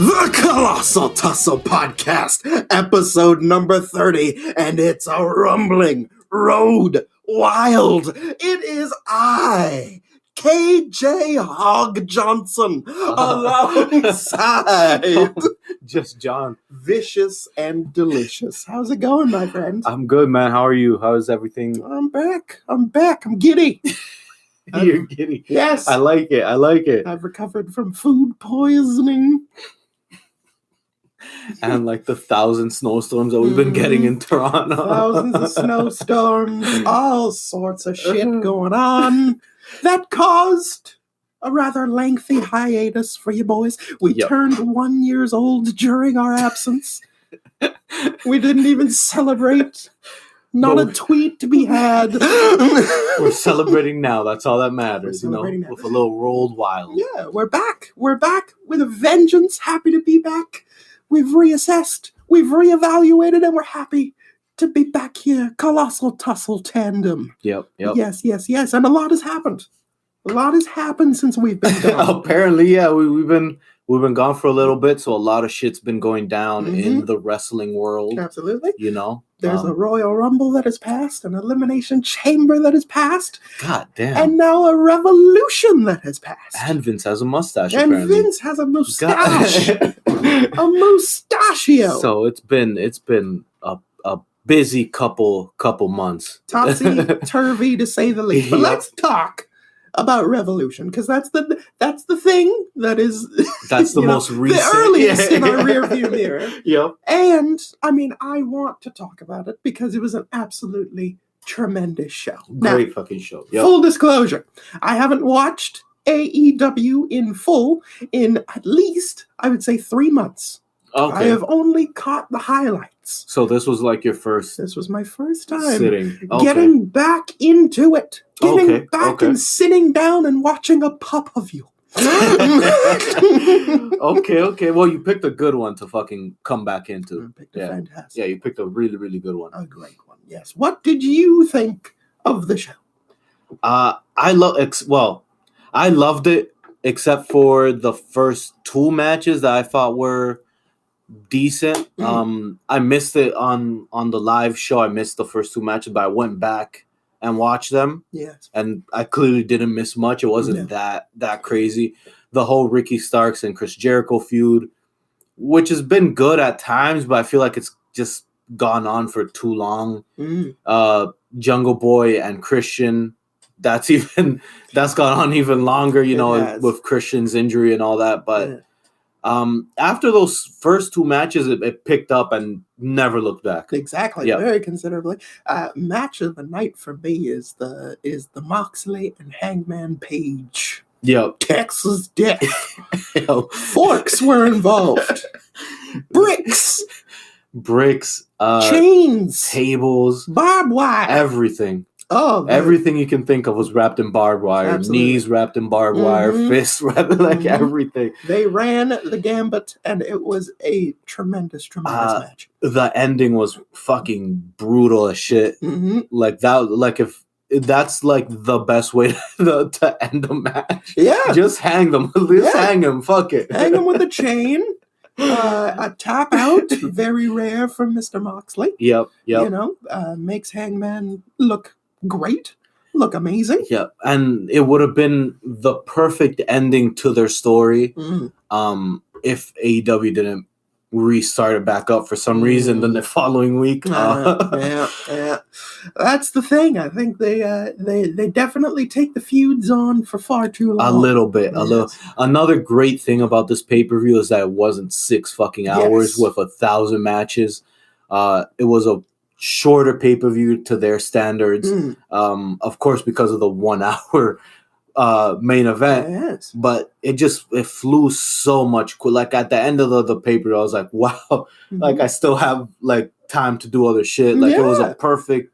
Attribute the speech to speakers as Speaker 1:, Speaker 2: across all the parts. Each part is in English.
Speaker 1: The Colossal Tussle Podcast, episode number 30, and it's a rumbling Road Wild. It is I, KJ Hog Johnson, alongside
Speaker 2: just John.
Speaker 1: Vicious and Delicious. How's it going, my friend?
Speaker 2: I'm good, man. How are you? How's everything?
Speaker 1: I'm back. I'm giddy.
Speaker 2: You're giddy.
Speaker 1: Yes.
Speaker 2: I like it.
Speaker 1: I've recovered from food poisoning.
Speaker 2: And like the 1,000 snowstorms that we've been getting in Toronto.
Speaker 1: Thousands of snowstorms, all sorts of shit going on. That caused a rather lengthy hiatus for you boys. We turned 1 year old during our absence. We didn't even celebrate. Not a tweet to be had.
Speaker 2: We're celebrating now. That's all that matters,
Speaker 1: now.
Speaker 2: With a little Road Wild.
Speaker 1: Yeah, we're back. We're back with a vengeance. Happy to be back. We've reassessed. We've reevaluated, and we're happy to be back here. Colossal Tussle tandem.
Speaker 2: Yep.
Speaker 1: Yes. And a lot has happened. A lot has happened since we've been gone.
Speaker 2: Apparently, yeah. We've been gone for a little bit, so a lot of shit's been going down in the wrestling world.
Speaker 1: Absolutely. There's a Royal Rumble that has passed, an Elimination Chamber that has passed.
Speaker 2: God damn.
Speaker 1: And now a Revolution that has passed.
Speaker 2: And Vince has a mustache,
Speaker 1: and
Speaker 2: apparently.
Speaker 1: Vince has a mustache. A mustachio.
Speaker 2: So it's been a busy couple months.
Speaker 1: Topsy-turvy to say the least. But let's talk about Revolution, because that's the thing that is
Speaker 2: that's the most recent,
Speaker 1: the earliest in our rearview mirror.
Speaker 2: Yep.
Speaker 1: And I mean, I want to talk about it because it was an absolutely tremendous show.
Speaker 2: Great fucking show. Yep.
Speaker 1: Full disclosure, I haven't watched AEW in full in at least, I would say, 3 months.
Speaker 2: Okay.
Speaker 1: I have only caught the highlights.
Speaker 2: So this was like your first.
Speaker 1: This was my first time
Speaker 2: getting
Speaker 1: back into it. Getting back and sitting down and watching a pay-per-view.
Speaker 2: Okay. Well, you picked a good one to fucking come back into.
Speaker 1: I picked a fantastic.
Speaker 2: Yeah, you picked a really, really good one.
Speaker 1: A great one, yes. What did you think of the show?
Speaker 2: I loved it, except for the first 2 matches that I thought were decent. I missed it on the live show. I missed the first 2 matches, but I went back and watched them.
Speaker 1: Yes.
Speaker 2: And I clearly didn't miss much. It wasn't that crazy. The whole Ricky Starks and Chris Jericho feud, which has been good at times, but I feel like it's just gone on for too long. Jungle Boy and Christian, that's gone on even longer, with Christian's injury and all that. But after those first 2 matches, it picked up and never looked back.
Speaker 1: Exactly, very considerably. Match of the night for me is the Moxley and Hangman Page.
Speaker 2: Yep.
Speaker 1: Texas Death. Forks were involved. Bricks, chains,
Speaker 2: tables,
Speaker 1: barbed wire,
Speaker 2: everything.
Speaker 1: Oh,
Speaker 2: everything you can think of was wrapped in barbed wire. Absolutely. Knees wrapped in barbed wire, fists wrapped everything.
Speaker 1: They ran the gambit, and it was a tremendous match.
Speaker 2: The ending was fucking brutal as shit. Like that. Like if that's like the best way to end a match.
Speaker 1: Yeah,
Speaker 2: just hang them. Hang them. Fuck it.
Speaker 1: Hang them with a chain. A tap out, very rare from Mr. Moxley.
Speaker 2: Yep.
Speaker 1: Makes Hangman look great, look amazing.
Speaker 2: Yeah, and it would have been the perfect ending to their story if AEW didn't restart it back up for some reason then the following week.
Speaker 1: Yeah. That's the thing. I think they definitely take the feuds on for far too long.
Speaker 2: A little bit. Another great thing about this pay-per-view is that it wasn't 6 fucking hours with 1,000 matches. It was a shorter pay-per-view to their standards. Of course, because of the 1 hour main event, but it flew so much quick. Like at the end of the pay-per-view, I was like, wow, like I still have like time to do other shit. Like it was a perfect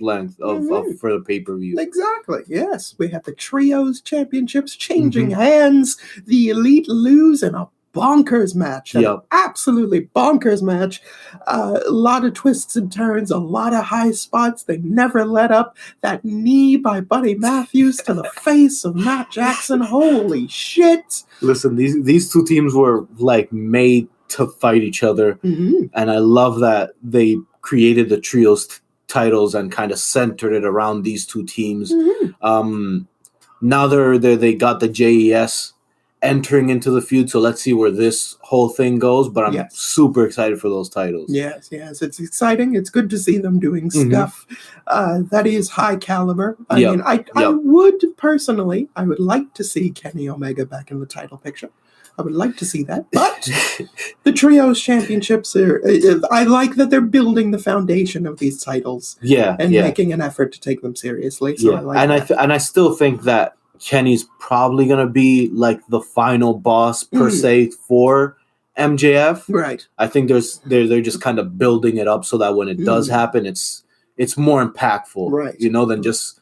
Speaker 2: length of for the pay-per-view.
Speaker 1: Exactly. Yes, we have the trios championships changing hands. The Elite lose in a bonkers match.
Speaker 2: Yep.
Speaker 1: Absolutely bonkers match. A lot of twists and turns, a lot of high spots. They never let up. That knee by Buddy Matthews to the face of Matt Jackson. Holy shit.
Speaker 2: Listen, these two teams were like made to fight each other.
Speaker 1: Mm-hmm.
Speaker 2: And I love that they created the trios titles and kind of centered it around these two teams.
Speaker 1: Mm-hmm.
Speaker 2: Now they got the JES entering into the feud, so let's see where this whole thing goes. But I'm super excited for those titles.
Speaker 1: Yes, it's exciting. It's good to see them doing stuff that is high caliber. I mean, I would personally, I would like to see Kenny Omega back in the title picture. I would like to see that. But the Trios Championships I like that they're building the foundation of these titles. And making an effort to take them seriously. So I like that.
Speaker 2: I still think that Kenny's probably going to be like the final boss per se for MJF.
Speaker 1: Right.
Speaker 2: I think they're just kind of building it up so that when it does happen, it's more impactful.
Speaker 1: Right.
Speaker 2: You know, than just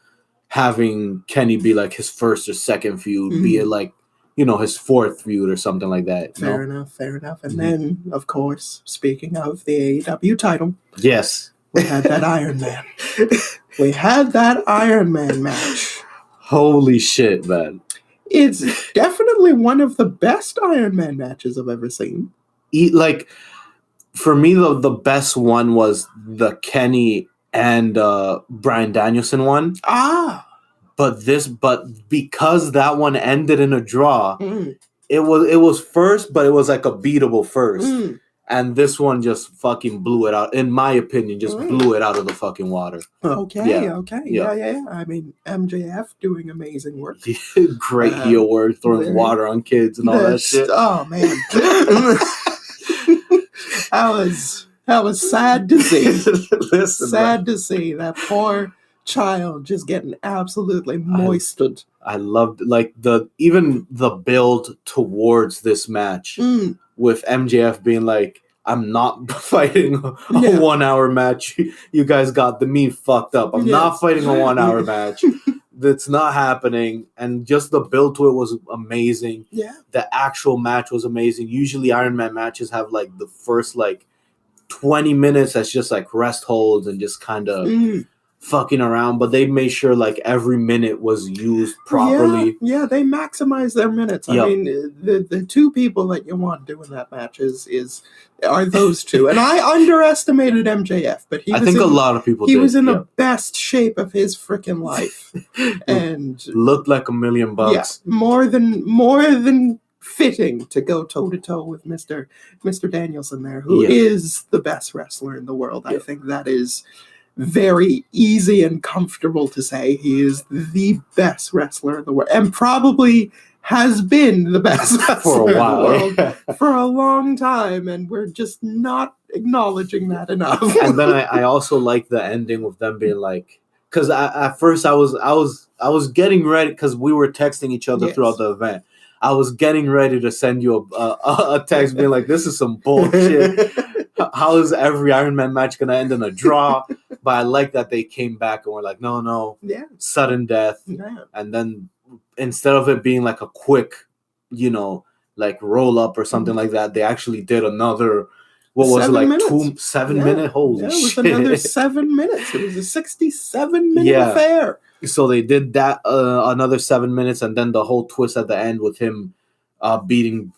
Speaker 2: having Kenny be like his first or second feud, be it like, you know, his fourth feud or something like that.
Speaker 1: Fair enough. And then, of course, speaking of the AEW title.
Speaker 2: Yes.
Speaker 1: We had that Iron Man. We had that Iron Man match.
Speaker 2: Holy shit, man.
Speaker 1: It's definitely one of the best Iron Man matches I've ever seen.
Speaker 2: Like, for me, the best one was the Kenny and Bryan Danielson one. But because that one ended in a draw, it was first, but it was like a beatable first. And this one just fucking blew it out. In my opinion, just blew it out of the fucking water.
Speaker 1: Okay. Yeah. I mean, MJF doing amazing work.
Speaker 2: Great heel work, throwing water on kids and all that shit.
Speaker 1: Oh, man. That was sad to see. Sad to see that poor child just getting absolutely moisted.
Speaker 2: I loved even the build towards this match with MJF being like, I'm not fighting a 1 hour match. You guys got me fucked up. I'm not fighting a 1 hour match. That's not happening. And just the build to it was amazing.
Speaker 1: Yeah.
Speaker 2: The actual match was amazing. Usually Iron Man matches have like the first like 20 minutes that's just like rest holds and just kind of fucking around, but they made sure like every minute was used properly.
Speaker 1: Yeah, they maximize their minutes. I mean, the two people that you want doing that match are those two. And I underestimated MJF, but
Speaker 2: I think a lot of people
Speaker 1: he was in the best shape of his freaking life. And
Speaker 2: looked like $1 million.
Speaker 1: Yeah, more than fitting to go toe to toe with Mr. Danielson there, who is the best wrestler in the world. I think that is very easy and comfortable to say. He is the best wrestler in the world, and probably has been the best wrestler
Speaker 2: for a while,
Speaker 1: in the world for a long time, and we're just not acknowledging that enough.
Speaker 2: And then I also like the ending with them being like, because at first I was getting ready, because we were texting each other throughout the event. I was getting ready to send you a text being like, this is some bullshit. How is every Iron Man match going to end in a draw? But I like that they came back and were like, no, sudden death.
Speaker 1: Yeah.
Speaker 2: And then instead of it being like a quick, like roll up or something like that, they actually did another, what was 7 it, like 7 minute? Holy shit.
Speaker 1: It was another 7 minutes. It was a 67-minute affair.
Speaker 2: So they did that another 7 minutes, and then the whole twist at the end with him beating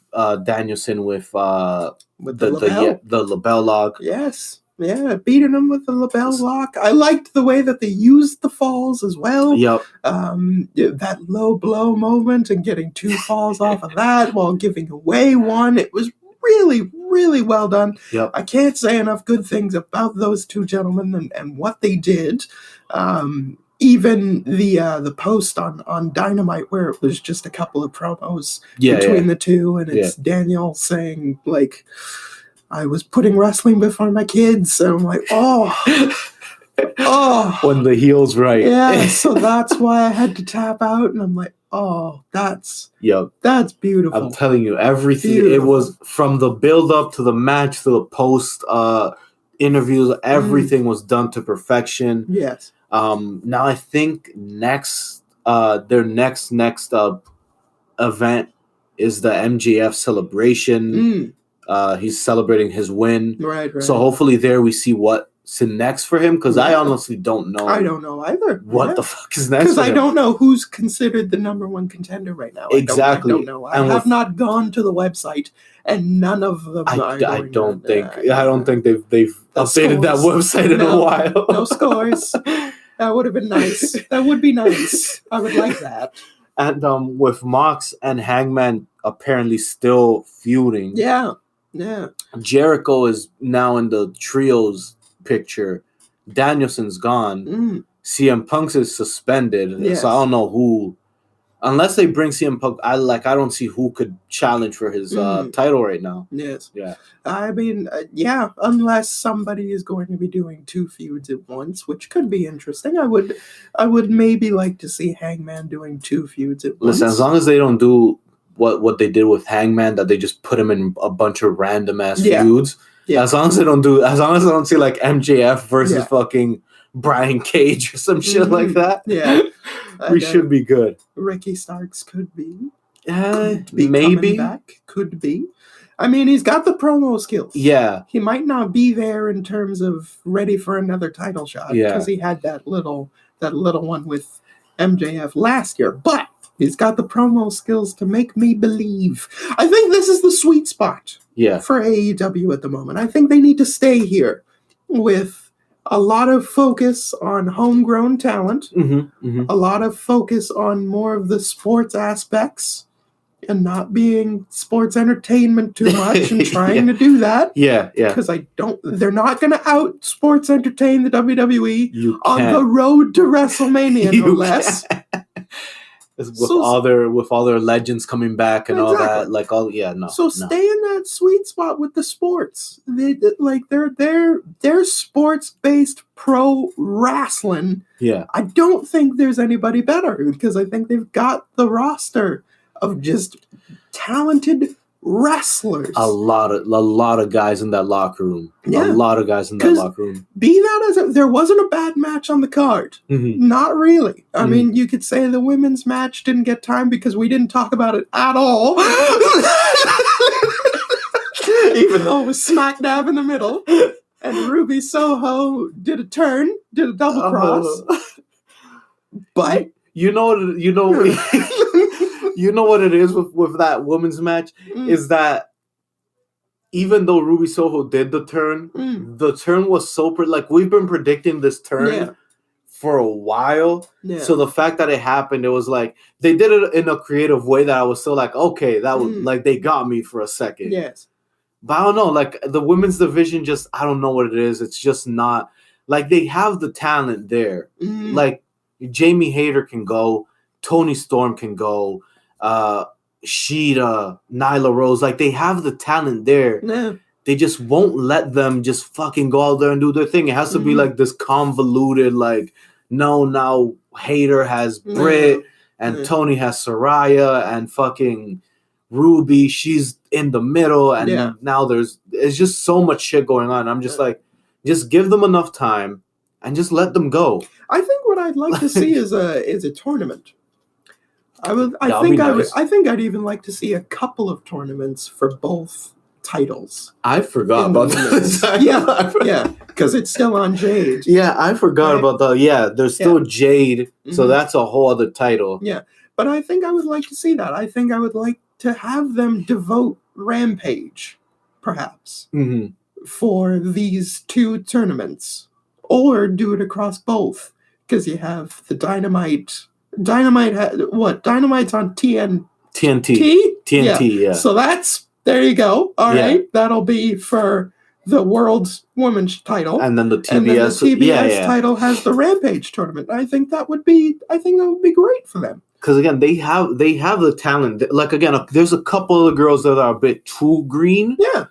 Speaker 2: Danielson with the lapel lock.
Speaker 1: Yes. Yeah, beating him with the lapel lock. I liked the way that they used the falls as well.
Speaker 2: Yep.
Speaker 1: That low blow moment and getting 2 falls off of that while giving away one. It was really, really well done.
Speaker 2: Yep.
Speaker 1: I can't say enough good things about those two gentlemen and what they did. Even the post on Dynamite where it was just a couple of promos between the two, and it's Daniel saying, like, I was putting wrestling before my kids, and I'm like, oh.
Speaker 2: When the heel's right.
Speaker 1: Yeah, so that's why I had to tap out, and I'm like, oh, that's beautiful.
Speaker 2: I'm telling you, everything, it was from the build-up to the match to the post interviews, everything was done to perfection.
Speaker 1: Yes.
Speaker 2: Now I think their next event is the MJF celebration. He's celebrating his win.
Speaker 1: Right.
Speaker 2: So hopefully there we see what's next for him, because I honestly don't know.
Speaker 1: I don't know either.
Speaker 2: What the fuck is next?
Speaker 1: Because I don't know who's considered the number one contender right now.
Speaker 2: Exactly.
Speaker 1: I don't know. I have not gone to the website, and none of them. I don't think
Speaker 2: they've updated that website in a while.
Speaker 1: No scores. That would have been nice. That would be nice. I would like that.
Speaker 2: And with Mox and Hangman apparently still feuding.
Speaker 1: Yeah.
Speaker 2: Jericho is now in the trios picture. Danielson's gone. CM Punk's is suspended.
Speaker 1: Yes.
Speaker 2: So I don't know who. Unless they bring CM Punk, I don't see who could challenge for his title right now.
Speaker 1: Yes.
Speaker 2: Yeah.
Speaker 1: I mean, unless somebody is going to be doing 2 feuds at once, which could be interesting. I would maybe like to see Hangman doing 2 feuds at once.
Speaker 2: Listen, as long as they don't do what they did with Hangman, that they just put him in a bunch of random ass feuds. Yeah. As long as I don't see like MJF versus fucking Brian Cage or some shit like that.
Speaker 1: Yeah.
Speaker 2: We should be good.
Speaker 1: Ricky Starks could be
Speaker 2: maybe
Speaker 1: coming back. Could be. I mean, he's got the promo skills.
Speaker 2: Yeah.
Speaker 1: He might not be there in terms of ready for another title shot because he had that little one with MJF last year, but he's got the promo skills to make me believe. I think this is the sweet spot for AEW at the moment. I think they need to stay here with a lot of focus on homegrown talent, a lot of focus on more of the sports aspects, and not being sports entertainment too much and trying to do that.
Speaker 2: Yeah.
Speaker 1: Because they're not going to out sports entertain the WWE on the road to WrestleMania, no less.
Speaker 2: With all their legends coming back and all that,
Speaker 1: stay in that sweet spot with the sports. They're sports-based pro wrestling.
Speaker 2: Yeah,
Speaker 1: I don't think there's anybody better because I think they've got the roster of just talented wrestlers.
Speaker 2: A lot of guys in that locker room.
Speaker 1: Yeah.
Speaker 2: A lot of guys in that locker room.
Speaker 1: Be that as there wasn't a bad match on the card. Not really. I mean, you could say the women's match didn't get time because we didn't talk about it at all. Even though it was smack dab in the middle. And Ruby Soho did a double cross. But
Speaker 2: you know what it is with that women's match is that even though Ruby Soho did the turn was so we've been predicting this turn for a while. Yeah. So the fact that it happened, it was like they did it in a creative way that I was still like, okay, that was like they got me for a second.
Speaker 1: Yes.
Speaker 2: But I don't know, like the women's division just I don't know what it is. It's just not like they have the talent there. Like Jamie Hayter can go, Toni Storm can go. Sheeta, Nyla Rose, like they have the talent there.
Speaker 1: Yeah.
Speaker 2: They just won't let them just fucking go out there and do their thing. It has to be like this convoluted, like, no, now Hayter has Britt and Tony has Saraya and fucking Ruby, she's in the middle, and now it's just so much shit going on. I'm just like, just give them enough time and just let them go.
Speaker 1: I think what I'd like to see is a tournament. I think I'd even like to see a couple of tournaments for both titles.
Speaker 2: I forgot about that.
Speaker 1: Yeah, because it's still on Jade.
Speaker 2: Yeah, I forgot about that. Yeah, there's still Jade, so that's a whole other title.
Speaker 1: Yeah, but I think I would like to see that. I think I would like to have them devote Rampage, perhaps, for these 2 tournaments, or do it across both, because you have the Dynamite. Dynamite's on TNT?
Speaker 2: TNT, yeah.
Speaker 1: So there you go. All right. That'll be for the World's Women's title.
Speaker 2: And then the TBS,
Speaker 1: title has the Rampage tournament. I think that would be great for them.
Speaker 2: Because again, they have the talent. Like again, there's a couple of girls that are a bit too green.
Speaker 1: Yeah.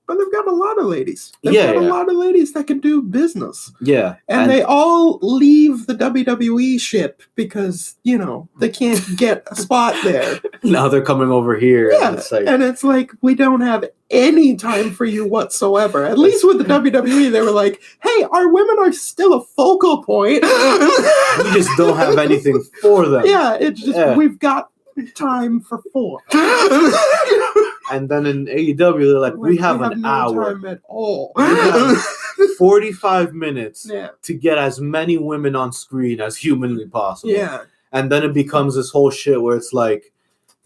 Speaker 1: But they've got a lot of ladies. They've got a lot of ladies that can do business.
Speaker 2: Yeah.
Speaker 1: And they all leave the WWE ship because, they can't get a spot there.
Speaker 2: Now they're coming over here.
Speaker 1: Yeah. And it's like, we don't have any time for you whatsoever. At least with the WWE, they were like, hey, our women are still a focal point.
Speaker 2: We just don't have anything for them.
Speaker 1: Yeah. It's just, we've got time for 4.
Speaker 2: And then in AEW, they're like, we have an
Speaker 1: no
Speaker 2: hour.
Speaker 1: Time at all.
Speaker 2: We have 45 minutes
Speaker 1: Yeah.
Speaker 2: to get as many women on screen as humanly possible.
Speaker 1: Yeah.
Speaker 2: And then it becomes this whole shit where it's like,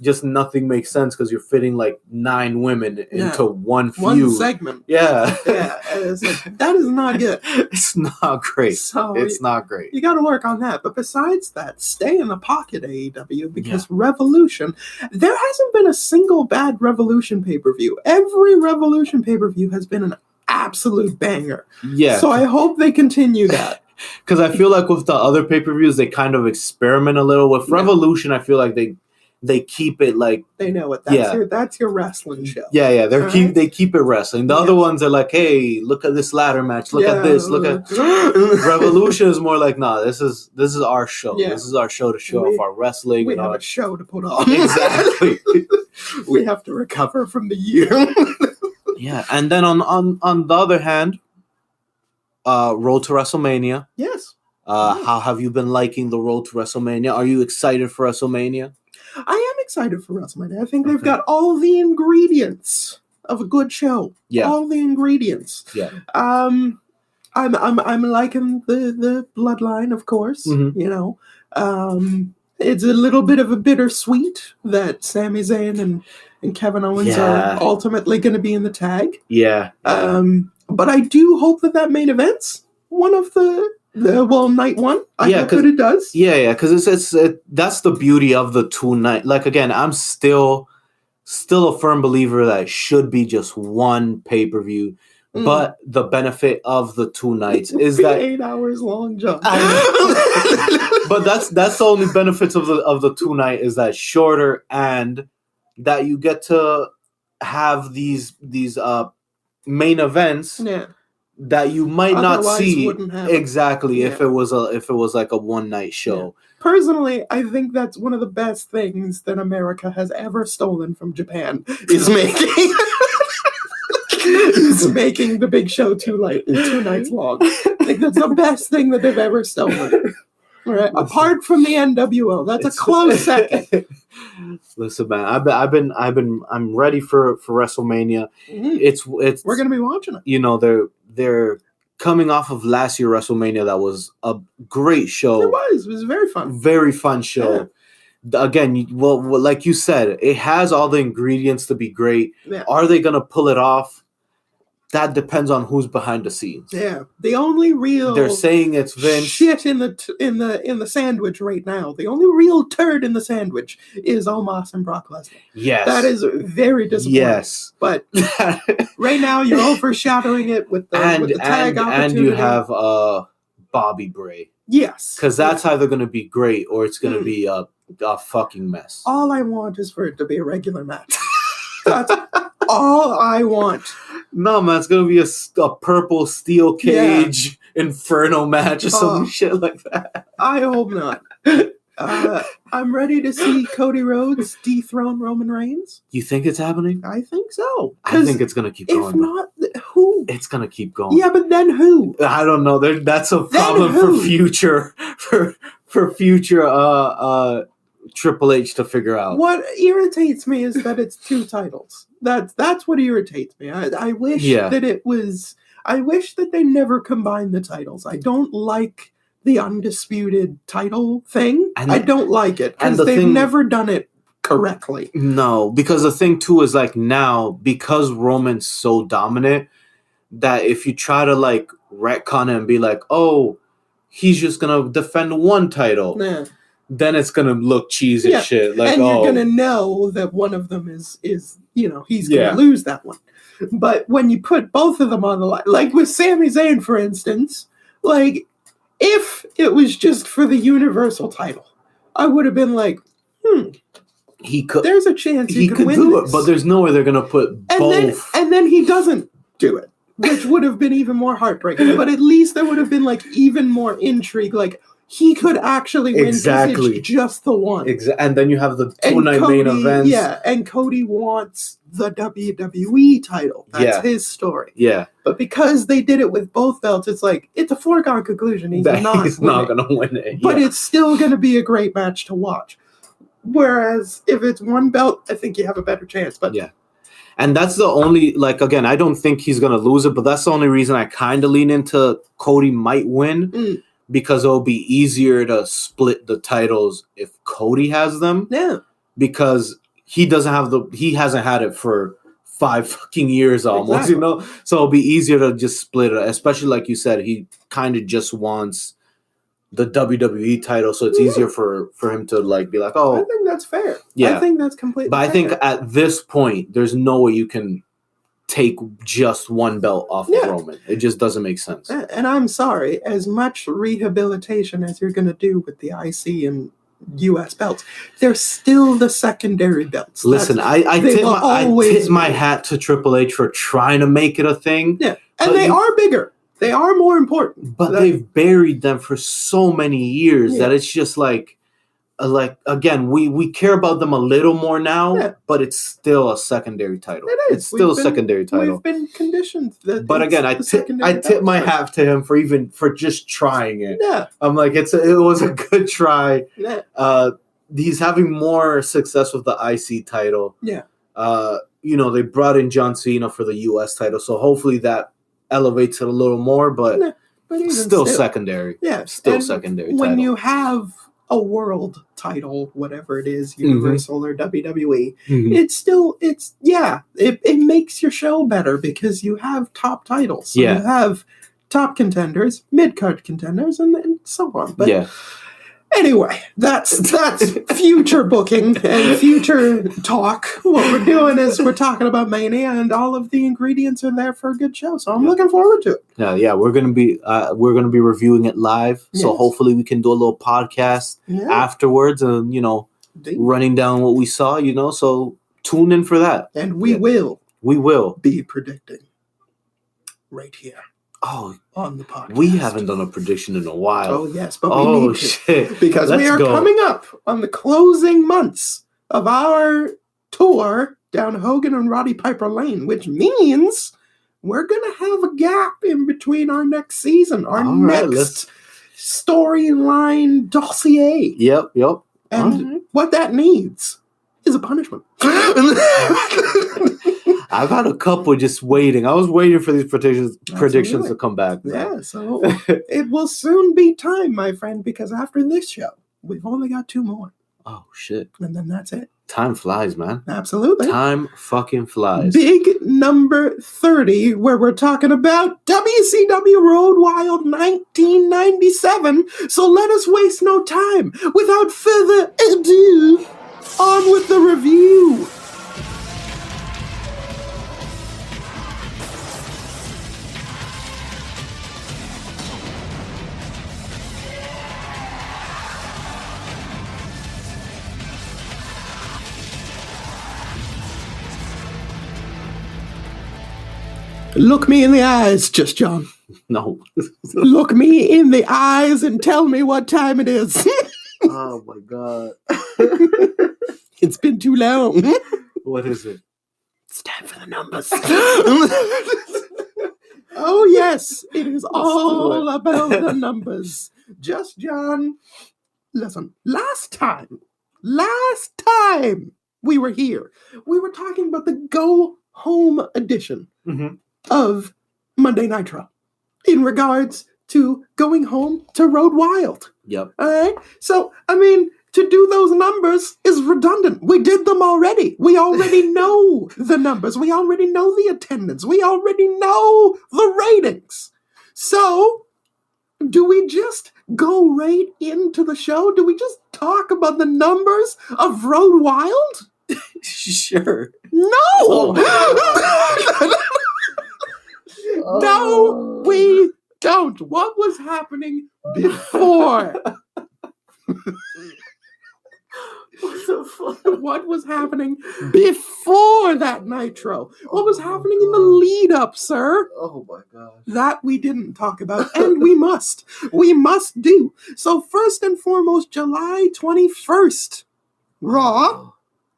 Speaker 2: just nothing makes sense because you're fitting like 9 women into one feud.
Speaker 1: One segment.
Speaker 2: Yeah.
Speaker 1: Yeah. It's like, that is not good.
Speaker 2: It's not great.
Speaker 1: So
Speaker 2: it's not great.
Speaker 1: You got to work on that. But besides that, stay in the pocket, AEW, because Revolution, there hasn't been a single bad Revolution pay-per-view. Every Revolution pay-per-view has been an absolute banger.
Speaker 2: Yeah.
Speaker 1: So I hope they continue that.
Speaker 2: Because I feel like with the other pay-per-views, they kind of experiment a little. With Revolution, I feel like they keep it like
Speaker 1: they know it. That's your wrestling show.
Speaker 2: Yeah. They keep it wrestling. The other ones are like, hey, look at this ladder match. Look at this. Look at Revolution is more like, nah, this is our show. Yeah. This is our show to show off our wrestling.
Speaker 1: We have a show to put on.
Speaker 2: Exactly.
Speaker 1: We have to recover from the year.
Speaker 2: Yeah, and then on the other hand, Road to WrestleMania.
Speaker 1: Yes.
Speaker 2: How have you been liking the Road to WrestleMania? Are you excited for WrestleMania?
Speaker 1: I am excited for WrestleMania. I think they've got all the ingredients of a good show.
Speaker 2: Yeah.
Speaker 1: All the ingredients.
Speaker 2: Yeah.
Speaker 1: I'm liking the bloodline, of course.
Speaker 2: Mm-hmm.
Speaker 1: You know. It's a little bit of a bittersweet that Sami Zayn and Kevin Owens are ultimately going to be in the tag.
Speaker 2: Yeah.
Speaker 1: But I do hope that main event's one of the night one. I hope that it does.
Speaker 2: Yeah, because it's that's the beauty of the 2 night. Like again, I'm still a firm believer that it should be just one pay-per-view. But the benefit of the 2 nights is that
Speaker 1: 8 hours long, John.
Speaker 2: But that's the only benefits of the 2 night is that shorter and that you get to have these main events that you might not see exactly if it was like a 1 night show.
Speaker 1: Yeah. Personally, I think that's one of the best things that America has ever stolen from Japan is making the big show 2 nights long. I think that's the best thing that they've ever stolen. Right? Apart from the NWO, that's a close second.
Speaker 2: Listen, man, I'm ready for WrestleMania.
Speaker 1: Mm-hmm. We're gonna be watching it.
Speaker 2: You know, they're coming off of last year WrestleMania. That was a great show.
Speaker 1: It was very fun.
Speaker 2: Very fun show. Yeah. Again, well, like you said, it has all the ingredients to be great. Yeah. Are they gonna pull it off? That depends on who's behind the scenes.
Speaker 1: Yeah, the only real
Speaker 2: they're saying it's Vince
Speaker 1: shit in the sandwich right now. The only real turd in the sandwich is Omos and Brock Lesnar.
Speaker 2: Yes,
Speaker 1: that is very disappointing. Yes, but right now you're overshadowing it with the tag opportunity.
Speaker 2: And you have Bobby Bray.
Speaker 1: Yes,
Speaker 2: because that's either going to be great or it's going to be a fucking mess.
Speaker 1: All I want is for it to be a regular match. That's all I want.
Speaker 2: No, man, it's going to be a purple steel cage inferno match or some shit like that.
Speaker 1: I hope not. I'm ready to see Cody Rhodes dethrone Roman Reigns.
Speaker 2: You think it's happening?
Speaker 1: I think so.
Speaker 2: I think it's going to keep going.
Speaker 1: If not, who?
Speaker 2: It's going to keep going.
Speaker 1: Yeah, but then who?
Speaker 2: I don't know. That's a problem for future Triple H to figure out.
Speaker 1: What irritates me is that it's 2 titles. That's what irritates me. I wish that it was. I wish that they never combined the titles. I don't like the undisputed title thing. I don't like it because they've never done it correctly.
Speaker 2: No, because the thing too is like now because Roman's so dominant that if you try to like retcon it and be like, oh, he's just gonna defend 1 title.
Speaker 1: Yeah.
Speaker 2: Then it's gonna look cheesy as shit. Like,
Speaker 1: and you're gonna know that one of them is he's gonna lose that one. But when you put both of them on the line, like with Sami Zayn, for instance, like if it was just for the Universal title, I would have been like,
Speaker 2: he could.
Speaker 1: There's a chance he could win
Speaker 2: do
Speaker 1: this.
Speaker 2: It, but there's no way they're gonna put both.
Speaker 1: And then he doesn't do it, which would have been even more heartbreaking. But at least there would have been like even more intrigue, like. He could actually win it's just the one.
Speaker 2: And then you have the 2-night main events.
Speaker 1: Yeah, and Cody wants the WWE title. That's his story.
Speaker 2: Yeah.
Speaker 1: But because they did it with both belts, it's like, it's a foregone conclusion. He's not
Speaker 2: going to win it.
Speaker 1: But it's still going to be a great match to watch. Whereas if it's one belt, I think you have a better chance. But
Speaker 2: yeah. And that's the only, like, again, I don't think he's going to lose it, but that's the only reason I kind of lean into Cody might win, because it'll be easier to split the titles if Cody has them.
Speaker 1: Yeah.
Speaker 2: Because he hasn't had it for 5 fucking years almost,
Speaker 1: exactly.
Speaker 2: So it'll be easier to just split it, especially like you said, he kind of just wants the WWE title, so it's easier for him to like be like, oh,
Speaker 1: I think that's fair.
Speaker 2: Yeah.
Speaker 1: I think that's completely
Speaker 2: fair. But I think
Speaker 1: fair.
Speaker 2: at this point, there's no way you can take just one belt off of Roman. It just doesn't make sense.
Speaker 1: And I'm sorry, as much rehabilitation as you're going to do with the IC and U.S. belts, they're still the secondary belts.
Speaker 2: Listen, I tip my hat to Triple H for trying to make it a thing.
Speaker 1: Yeah, and they are bigger. They are more important.
Speaker 2: But they've buried them for so many years that it's just like again, we care about them a little more now, but it's still a secondary title.
Speaker 1: It is.
Speaker 2: It's still a secondary title.
Speaker 1: We've been conditioned.
Speaker 2: But again, I tip my hat to him for just trying it.
Speaker 1: Yeah.
Speaker 2: I'm like, it was a good try.
Speaker 1: Yeah.
Speaker 2: He's having more success with the IC title.
Speaker 1: Yeah.
Speaker 2: They brought in John Cena for the US title, so hopefully that elevates it a little more, but still secondary.
Speaker 1: Yeah.
Speaker 2: Still secondary title.
Speaker 1: When you have a world title, whatever it is, Universal or WWE, it makes your show better because you have top titles. So you have top contenders, mid-card contenders, and so on. But anyway, that's future booking and future talk. What we're doing is we're talking about Mania, and all of the ingredients are there for a good show. So I'm looking forward to it.
Speaker 2: Yeah, we're gonna be reviewing it live. So hopefully we can do a little podcast afterwards, and running down what we saw. So tune in for that,
Speaker 1: and we will be predicting right here.
Speaker 2: Oh,
Speaker 1: on the podcast.
Speaker 2: We haven't done a prediction in a while.
Speaker 1: Oh, yes, but we need to.
Speaker 2: Shit.
Speaker 1: Because we are coming up on the closing months of our tour down Hogan and Roddy Piper Lane, which means we're going to have a gap in between our next season, our next storyline dossier.
Speaker 2: Yep.
Speaker 1: And what that needs is a punishment.
Speaker 2: I've had a couple just waiting. I was waiting for these predictions to come back.
Speaker 1: Yeah, so it will soon be time, my friend, because after this show, we've only got 2 more.
Speaker 2: Oh, shit.
Speaker 1: And then that's it.
Speaker 2: Time flies, man.
Speaker 1: Absolutely.
Speaker 2: Time fucking flies.
Speaker 1: Big number 30, where we're talking about WCW Road Wild 1997. So let us waste no time. Without further ado, on with the review. Look me in the eyes, Just John.
Speaker 2: No.
Speaker 1: Look me in the eyes and tell me what time it is.
Speaker 2: Oh, my God.
Speaker 1: It's been too long.
Speaker 2: What is it?
Speaker 1: It's time for the numbers. Oh, yes. It is all about the numbers. Just John. Listen, last time we were here, we were talking about the Go Home edition of Monday Nitro in regards to going home to Road Wild.
Speaker 2: Yep.
Speaker 1: All right. So, I mean, to do those numbers is redundant. We did them already. We already know the numbers. We already know the attendance. We already know the ratings. So, do we just go right into the show? Do we just talk about the numbers of Road Wild?
Speaker 2: Sure.
Speaker 1: No! Oh. No, we don't. What was happening before?
Speaker 2: What the fuck?
Speaker 1: What was happening before that Nitro? What was happening in the lead up, sir?
Speaker 2: Oh my God.
Speaker 1: That we didn't talk about, and we must. We must do. So first and foremost, July 21st, Raw,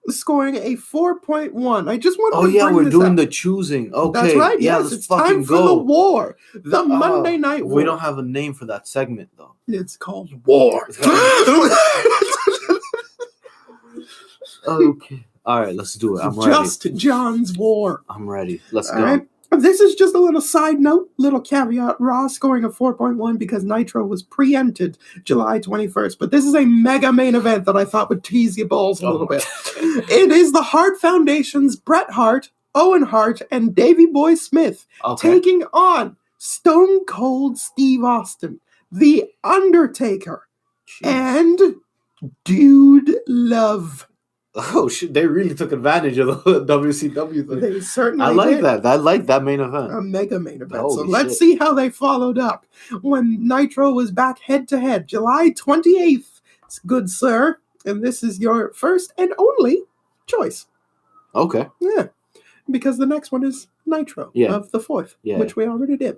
Speaker 1: scoring a 4.1. I just want to bring
Speaker 2: we're
Speaker 1: this
Speaker 2: doing
Speaker 1: up.
Speaker 2: the choosing. Okay.
Speaker 1: That's right.
Speaker 2: Yeah,
Speaker 1: yes,
Speaker 2: let's
Speaker 1: it's
Speaker 2: fucking
Speaker 1: time for the war. The Monday Night War.
Speaker 2: We don't have a name for that segment, though.
Speaker 1: It's called War.
Speaker 2: Okay. All right, let's do it. I'm ready.
Speaker 1: Just John's War.
Speaker 2: I'm ready. Let's go.
Speaker 1: All right. This is just a little side note, little caveat. Raw scoring a 4.1 because Nitro was preempted July 21st. But this is a mega main event that I thought would tease your balls a little bit. It is the Hart Foundation's Bret Hart, Owen Hart, and Davey Boy Smith taking on Stone Cold Steve Austin, The Undertaker, and Dude Love.
Speaker 2: Oh shit! They really took advantage of the WCW thing.
Speaker 1: They certainly
Speaker 2: I like
Speaker 1: did.
Speaker 2: that. I like that main event.
Speaker 1: A mega main event.
Speaker 2: Holy
Speaker 1: so let's
Speaker 2: shit.
Speaker 1: see how they followed up when Nitro was back head to head, July 28th. It's good, sir. And this is your first and only choice.
Speaker 2: Okay.
Speaker 1: Yeah. Because the next one is Nitro of the 4th, which we already did.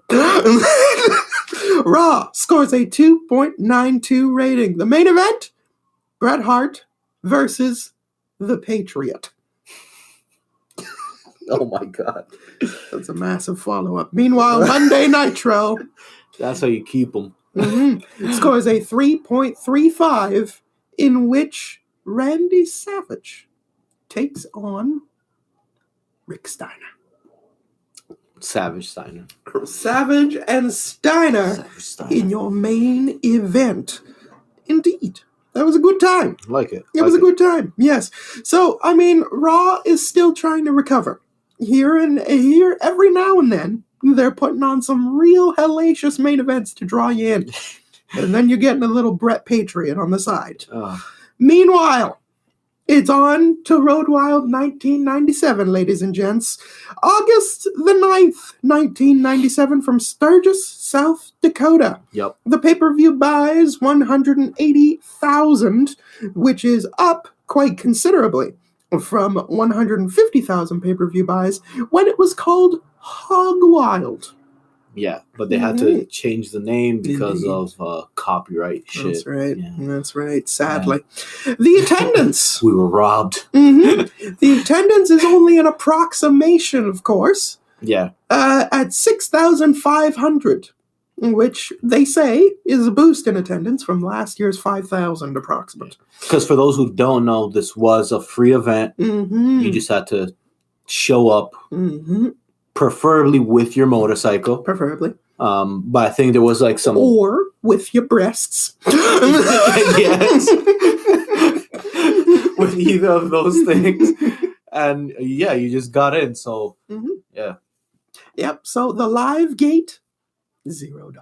Speaker 1: Raw scores a 2.92 rating. The main event, Bret Hart versus The Patriot.
Speaker 2: Oh my God.
Speaker 1: That's a massive follow-up. Meanwhile, Monday Nitro.
Speaker 2: That's how you keep them.
Speaker 1: Scores a 3.35 in which Randy Savage takes on Rick Steiner.
Speaker 2: Savage Steiner.
Speaker 1: Savage and Steiner in your main event. Indeed. That was a good time.
Speaker 2: I like it.
Speaker 1: It was a good time. Yes. So, I mean, Raw is still trying to recover. Here every now and then, they're putting on some real hellacious main events to draw you in. And then you're getting a little Bret Patriot on the side. Meanwhile, it's on to Road Wild 1997, ladies and gents. August the 9th, 1997, from Sturgis, South Dakota.
Speaker 2: Yep.
Speaker 1: The pay-per-view buys 180,000, which is up quite considerably from 150,000 pay-per-view buys when it was called Hog Wild.
Speaker 2: Yeah, but they had to change the name because of copyright shit.
Speaker 1: That's right. Yeah. That's right. Sadly. Yeah. The attendance.
Speaker 2: We were robbed.
Speaker 1: The attendance is only an approximation, of course.
Speaker 2: Yeah.
Speaker 1: At 6,500, which they say is a boost in attendance from last year's 5,000 approximate.
Speaker 2: Because for those who don't know, this was a free event. You just had to show up. Preferably with your motorcycle.
Speaker 1: Preferably.
Speaker 2: But I think there was like some...
Speaker 1: Or with your breasts.
Speaker 2: Yes. With either of those things. And yeah, you just got in, so yeah.
Speaker 1: Yep, so the live gate, $0.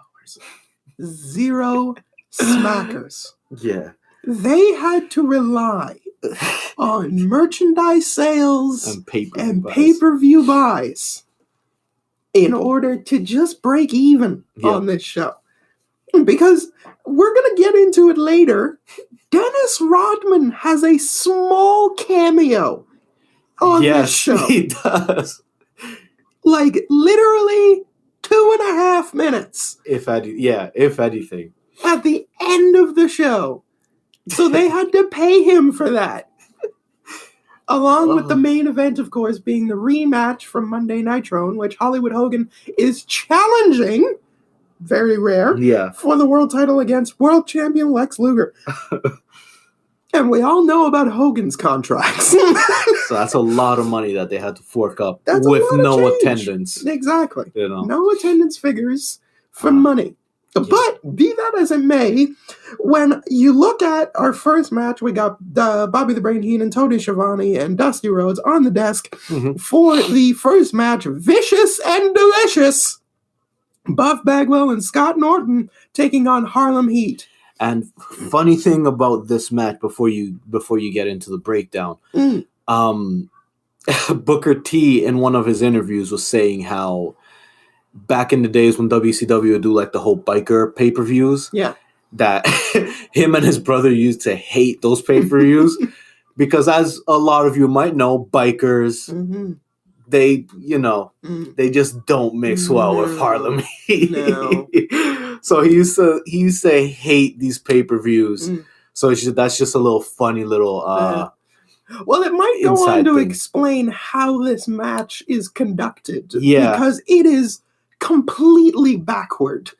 Speaker 1: 0 smackers.
Speaker 2: Yeah.
Speaker 1: They had to rely on merchandise sales
Speaker 2: and
Speaker 1: pay-per-view buys in order to just break even on this show. Because we're going to get into it later. Dennis Rodman has a small cameo on this show.
Speaker 2: Yes, he does.
Speaker 1: Like, literally 2.5 minutes.
Speaker 2: If anything.
Speaker 1: At the end of the show. So they had to pay him for that. Along with the main event, of course, being the rematch from Monday Nitro, in which Hollywood Hogan is challenging, very rare, for the world title against world champion Lex Luger. And we all know about Hogan's contracts.
Speaker 2: So that's a lot of money that they had to fork up with no attendance.
Speaker 1: Exactly.
Speaker 2: You know?
Speaker 1: No attendance figures for money. But be that as it may, when you look at our first match, we got Bobby the Brain Heenan, Tony Schiavone, and Dusty Rhodes on the desk for the first match, Vicious and Delicious. Buff Bagwell and Scott Norton taking on Harlem Heat.
Speaker 2: And funny thing about this match before you get into the breakdown, Booker T in one of his interviews was saying how back in the days when WCW would do like the whole biker pay-per-views, that him and his brother used to hate those pay-per-views because, as a lot of you might know, bikers, they just don't mix well with Harlem Heat.
Speaker 1: No.
Speaker 2: So he used to hate these pay-per-views. So that's just a little funny little
Speaker 1: well, it might go on to explain how this match is conducted. Because it is completely backward.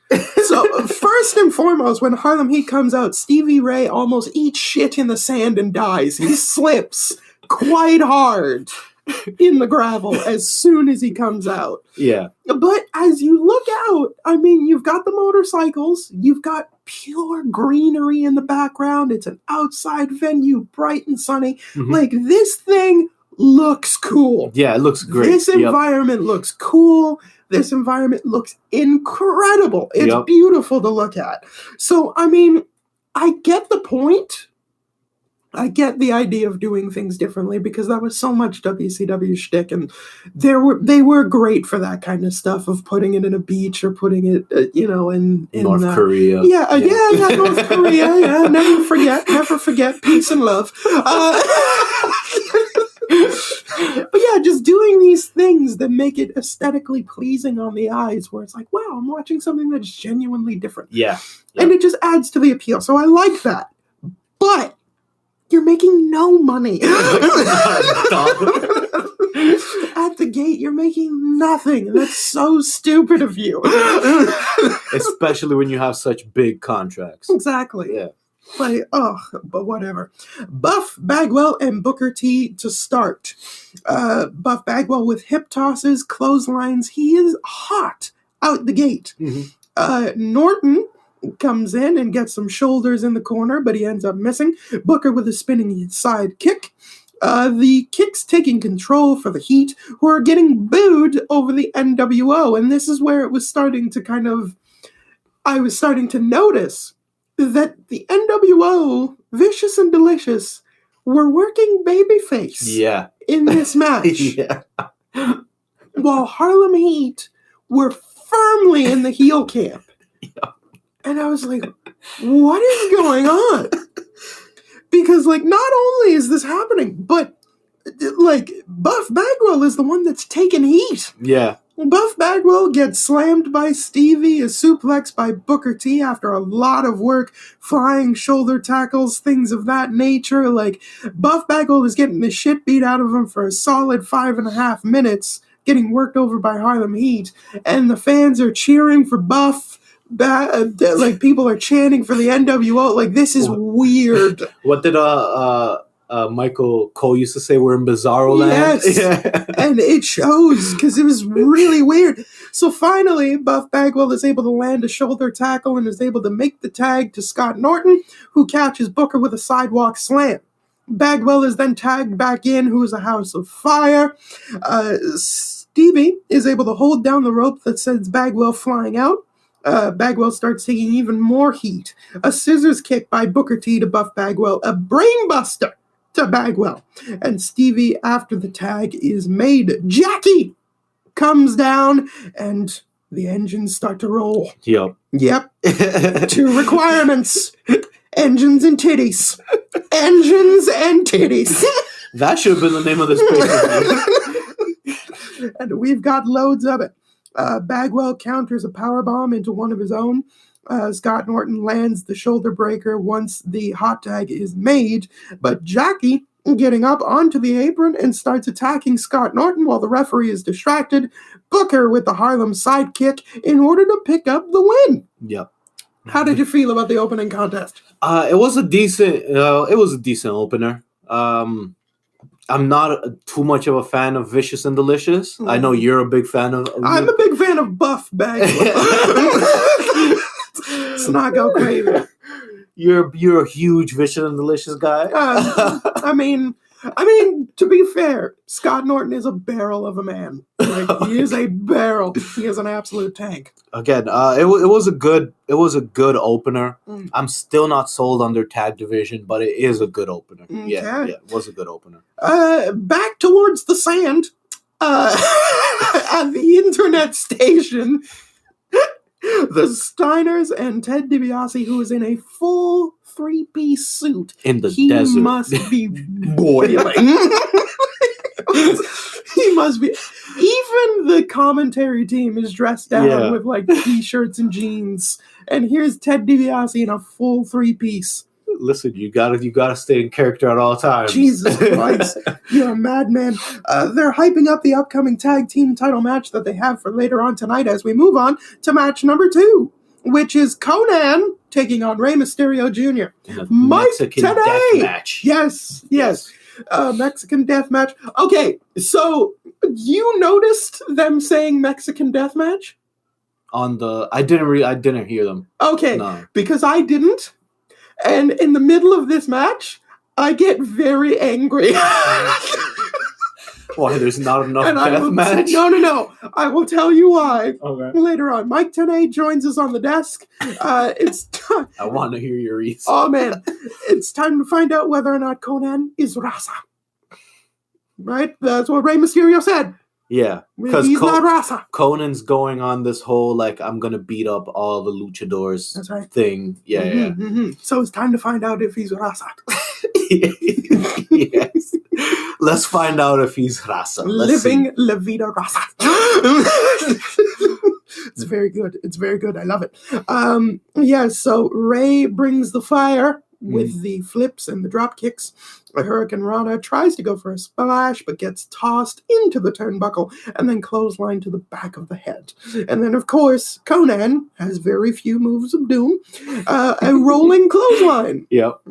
Speaker 1: So first and foremost, when Harlem Heat comes out, Stevie Ray almost eats shit in the sand and dies. He slips quite hard in the gravel as soon as he comes out.
Speaker 2: Yeah.
Speaker 1: But as you look out, I mean, you've got the motorcycles, you've got pure greenery in the background. It's an outside venue, bright and sunny.
Speaker 2: Mm-hmm.
Speaker 1: Like, this thing looks cool.
Speaker 2: Yeah, it looks great.
Speaker 1: This environment looks cool. This environment looks incredible. It's beautiful to look at. So, I mean, I get the point. I get the idea of doing things differently because that was so much WCW shtick, and they were great for that kind of stuff of putting it in a beach or putting it, in
Speaker 2: North Korea.
Speaker 1: Yeah, North Korea. Yeah, never forget, peace and love. But yeah, just doing these things that make it aesthetically pleasing on the eyes, where it's like, wow, I'm watching something that's genuinely different.
Speaker 2: Yeah.
Speaker 1: And it just adds to the appeal. So I like that. But you're making no money. At the gate, you're making nothing. That's so stupid of you.
Speaker 2: Especially when you have such big contracts.
Speaker 1: Exactly.
Speaker 2: Yeah.
Speaker 1: Like, but whatever. Buff Bagwell and Booker T to start. Buff Bagwell with hip tosses, clotheslines. He is hot out the gate. Mm-hmm. Norton comes in and gets some shoulders in the corner, but he ends up missing. Booker with a spinning side kick. The Kicks taking control for the Heat, who are getting booed over the NWO. And this is where it was starting to I was starting to notice that the NWO, Vicious and Delicious, were working babyface in this match. While Harlem Heat were firmly in the heel camp. And I was like, what is going on? Because, like, not only is this happening, but, like, Buff Bagwell is the one that's taking heat.
Speaker 2: Yeah.
Speaker 1: Buff Bagwell gets slammed by Stevie, is suplexed by Booker T after a lot of work, flying shoulder tackles, things of that nature. Like, Buff Bagwell is getting the shit beat out of him for a solid 5.5 minutes, getting worked over by Harlem Heat, and the fans are cheering for Buff. Like, people are chanting for the NWO. Like, this is weird.
Speaker 2: What did Michael Cole used to say? We're in Bizarro Land.
Speaker 1: Yes, and it shows because it was really weird. So finally, Buff Bagwell is able to land a shoulder tackle and is able to make the tag to Scott Norton, who catches Booker with a sidewalk slam. Bagwell is then tagged back in, who is a House of Fire. Stevie is able to hold down the rope that sends Bagwell flying out. Bagwell starts taking even more heat. A scissors kick by Booker T to Buff Bagwell. A brainbuster to Bagwell. And Stevie, after the tag is made, Jackie comes down and the engines start to roll.
Speaker 2: Yep.
Speaker 1: 2 requirements. Engines and titties. Engines and titties.
Speaker 2: That should have been the name of this picture.
Speaker 1: And we've got loads of it. Bagwell counters a powerbomb into one of his own. Scott Norton lands the shoulder breaker once the hot tag is made, but Jackie getting up onto the apron and starts attacking Scott Norton while the referee is distracted. Booker with the Harlem sidekick in order to pick up the win.
Speaker 2: Yep.
Speaker 1: How did you feel about the opening contest?
Speaker 2: It was a decent opener. I'm not too much of a fan of Vicious and Delicious. I know you're a big fan of...
Speaker 1: I'm a big fan of Buff Bagwell. Let's not go crazy.
Speaker 2: You're a huge Vicious and Delicious guy.
Speaker 1: I mean, to be fair, Scott Norton is a barrel of a man. Like, he is a barrel. He is an absolute tank.
Speaker 2: Again, it was a good opener. I'm still not sold on their tag division, but it is a good opener.
Speaker 1: Okay.
Speaker 2: Yeah, it was a good opener.
Speaker 1: Back towards the sand, at the internet station, the Steiners and Ted DiBiase, who is in a full 3-piece suit.
Speaker 2: In the desert.
Speaker 1: He must be boiling. He must be. Even the commentary team is dressed down with, like, t-shirts and jeans. And here's Ted DiBiase in a full 3-piece.
Speaker 2: listen, you gotta stay in character at all times.
Speaker 1: Jesus Christ, you're a madman. They're hyping up the upcoming tag team title match that they have for later on tonight as we move on to match number 2, which is Conan taking on Rey Mysterio Jr. Mike
Speaker 2: Mexican death match.
Speaker 1: Yes. Mexican death match. Okay, so you noticed them saying Mexican death match?
Speaker 2: I didn't hear them.
Speaker 1: Okay,
Speaker 2: no.
Speaker 1: Because I didn't. And in the middle of this match, I get very angry.
Speaker 2: Why? There's not enough death match?
Speaker 1: No. I will tell you why
Speaker 2: later
Speaker 1: on. Mike Tenay joins us on the desk. It's time.
Speaker 2: I want to hear your reason.
Speaker 1: Oh, man. It's time to find out whether or not Conan is Raza. Right? That's what Rey Mysterio said.
Speaker 2: Yeah. Because
Speaker 1: he's not Raza.
Speaker 2: Conan's going on this whole, like, I'm going to beat up all the luchadors thing. Yeah,
Speaker 1: So it's time to find out if he's Raza.
Speaker 2: Yes. Let's find out if he's Raza.
Speaker 1: Living La Vida Raza. It's very good. I love it. So Rey brings the fire with the flips and the drop kicks. Hurricane Rana tries to go for a splash, but gets tossed into the turnbuckle and then clotheslined to the back of the head. And then, of course, Conan has very few moves of doom. A rolling clothesline.
Speaker 2: Yep.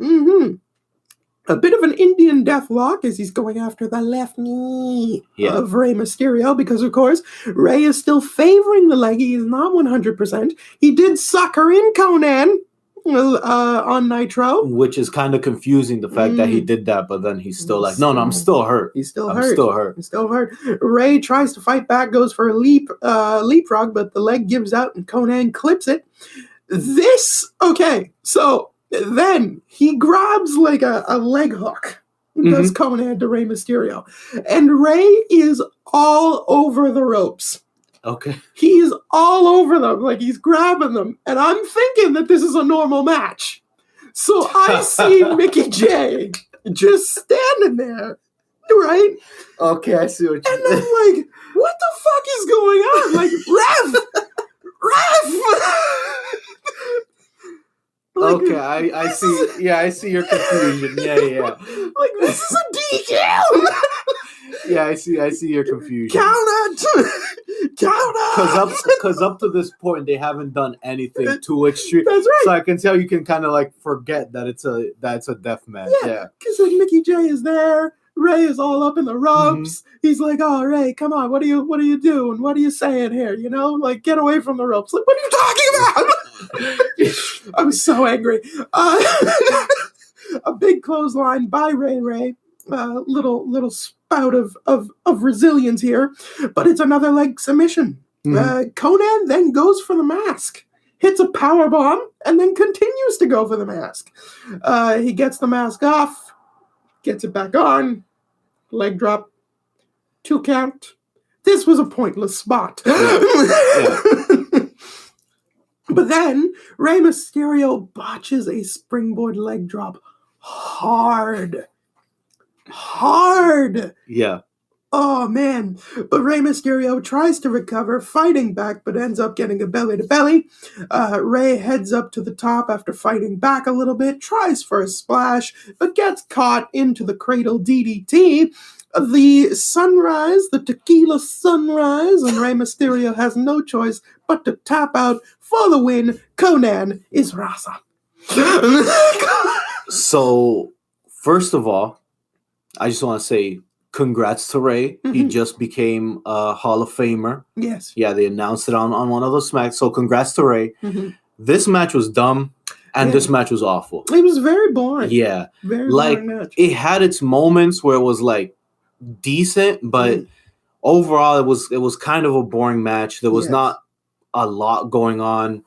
Speaker 1: A bit of an Indian deathlock as he's going after the left knee of Rey Mysterio because, of course, Rey is still favoring the leg. He is not 100%. He did sucker in Conan on Nitro.
Speaker 2: Which is kind of confusing, the fact that he did that, but then he's still like, no, I'm still hurt.
Speaker 1: He's still hurt. Rey tries to fight back, goes for a leapfrog, but the leg gives out and Conan clips it. Then he grabs like a leg hook, does Conan to Rey Mysterio. And Rey is all over the ropes.
Speaker 2: Okay.
Speaker 1: He's all over them, like he's grabbing them. And I'm thinking that this is a normal match. So I see Mickey J just standing there, right?
Speaker 2: Okay, I see what you
Speaker 1: mean. And I'm like, what the fuck is going on? Like, ref! Like,
Speaker 2: okay, I see. Yeah, I see your confusion. Yeah.
Speaker 1: Like, this is a DQ.
Speaker 2: Yeah, I see your confusion.
Speaker 1: Count
Speaker 2: Because up to this point, they haven't done anything too extreme.
Speaker 1: That's right.
Speaker 2: So I can tell you can kind of like forget that it's a death match. Yeah.
Speaker 1: Because like Mickey J is there. Rey is all up in the ropes. He's like, "Oh, Rey, come on! What are you doing? What are you saying here? You know, like get away from the ropes! Like, what are you talking about?" I was so angry. A big clothesline by Rey. Little spout of resilience here, but it's another leg submission. Conan then goes for the mask, hits a power bomb, and then continues to go for the mask. He gets the mask off, gets it back on, leg drop, 2 count. This was a pointless spot. But then Rey Mysterio botches a springboard leg drop hard.
Speaker 2: Yeah.
Speaker 1: Oh, man. But Rey Mysterio tries to recover, fighting back, but ends up getting a belly-to-belly. Rey heads up to the top after fighting back a little bit, tries for a splash, but gets caught into the cradle DDT. The tequila sunrise, and Rey Mysterio has no choice but to tap out for the win. Conan is Raza.
Speaker 2: So, first of all, I just want to say congrats to Rey. He just became a Hall of Famer.
Speaker 1: Yes.
Speaker 2: Yeah, they announced it on one of the Smacks. So congrats to Rey. This match was dumb, and this match was awful.
Speaker 1: It was very boring.
Speaker 2: Yeah.
Speaker 1: Very
Speaker 2: boring match. It had its moments where it was like decent, but overall it was kind of a boring match. There was not a lot going on.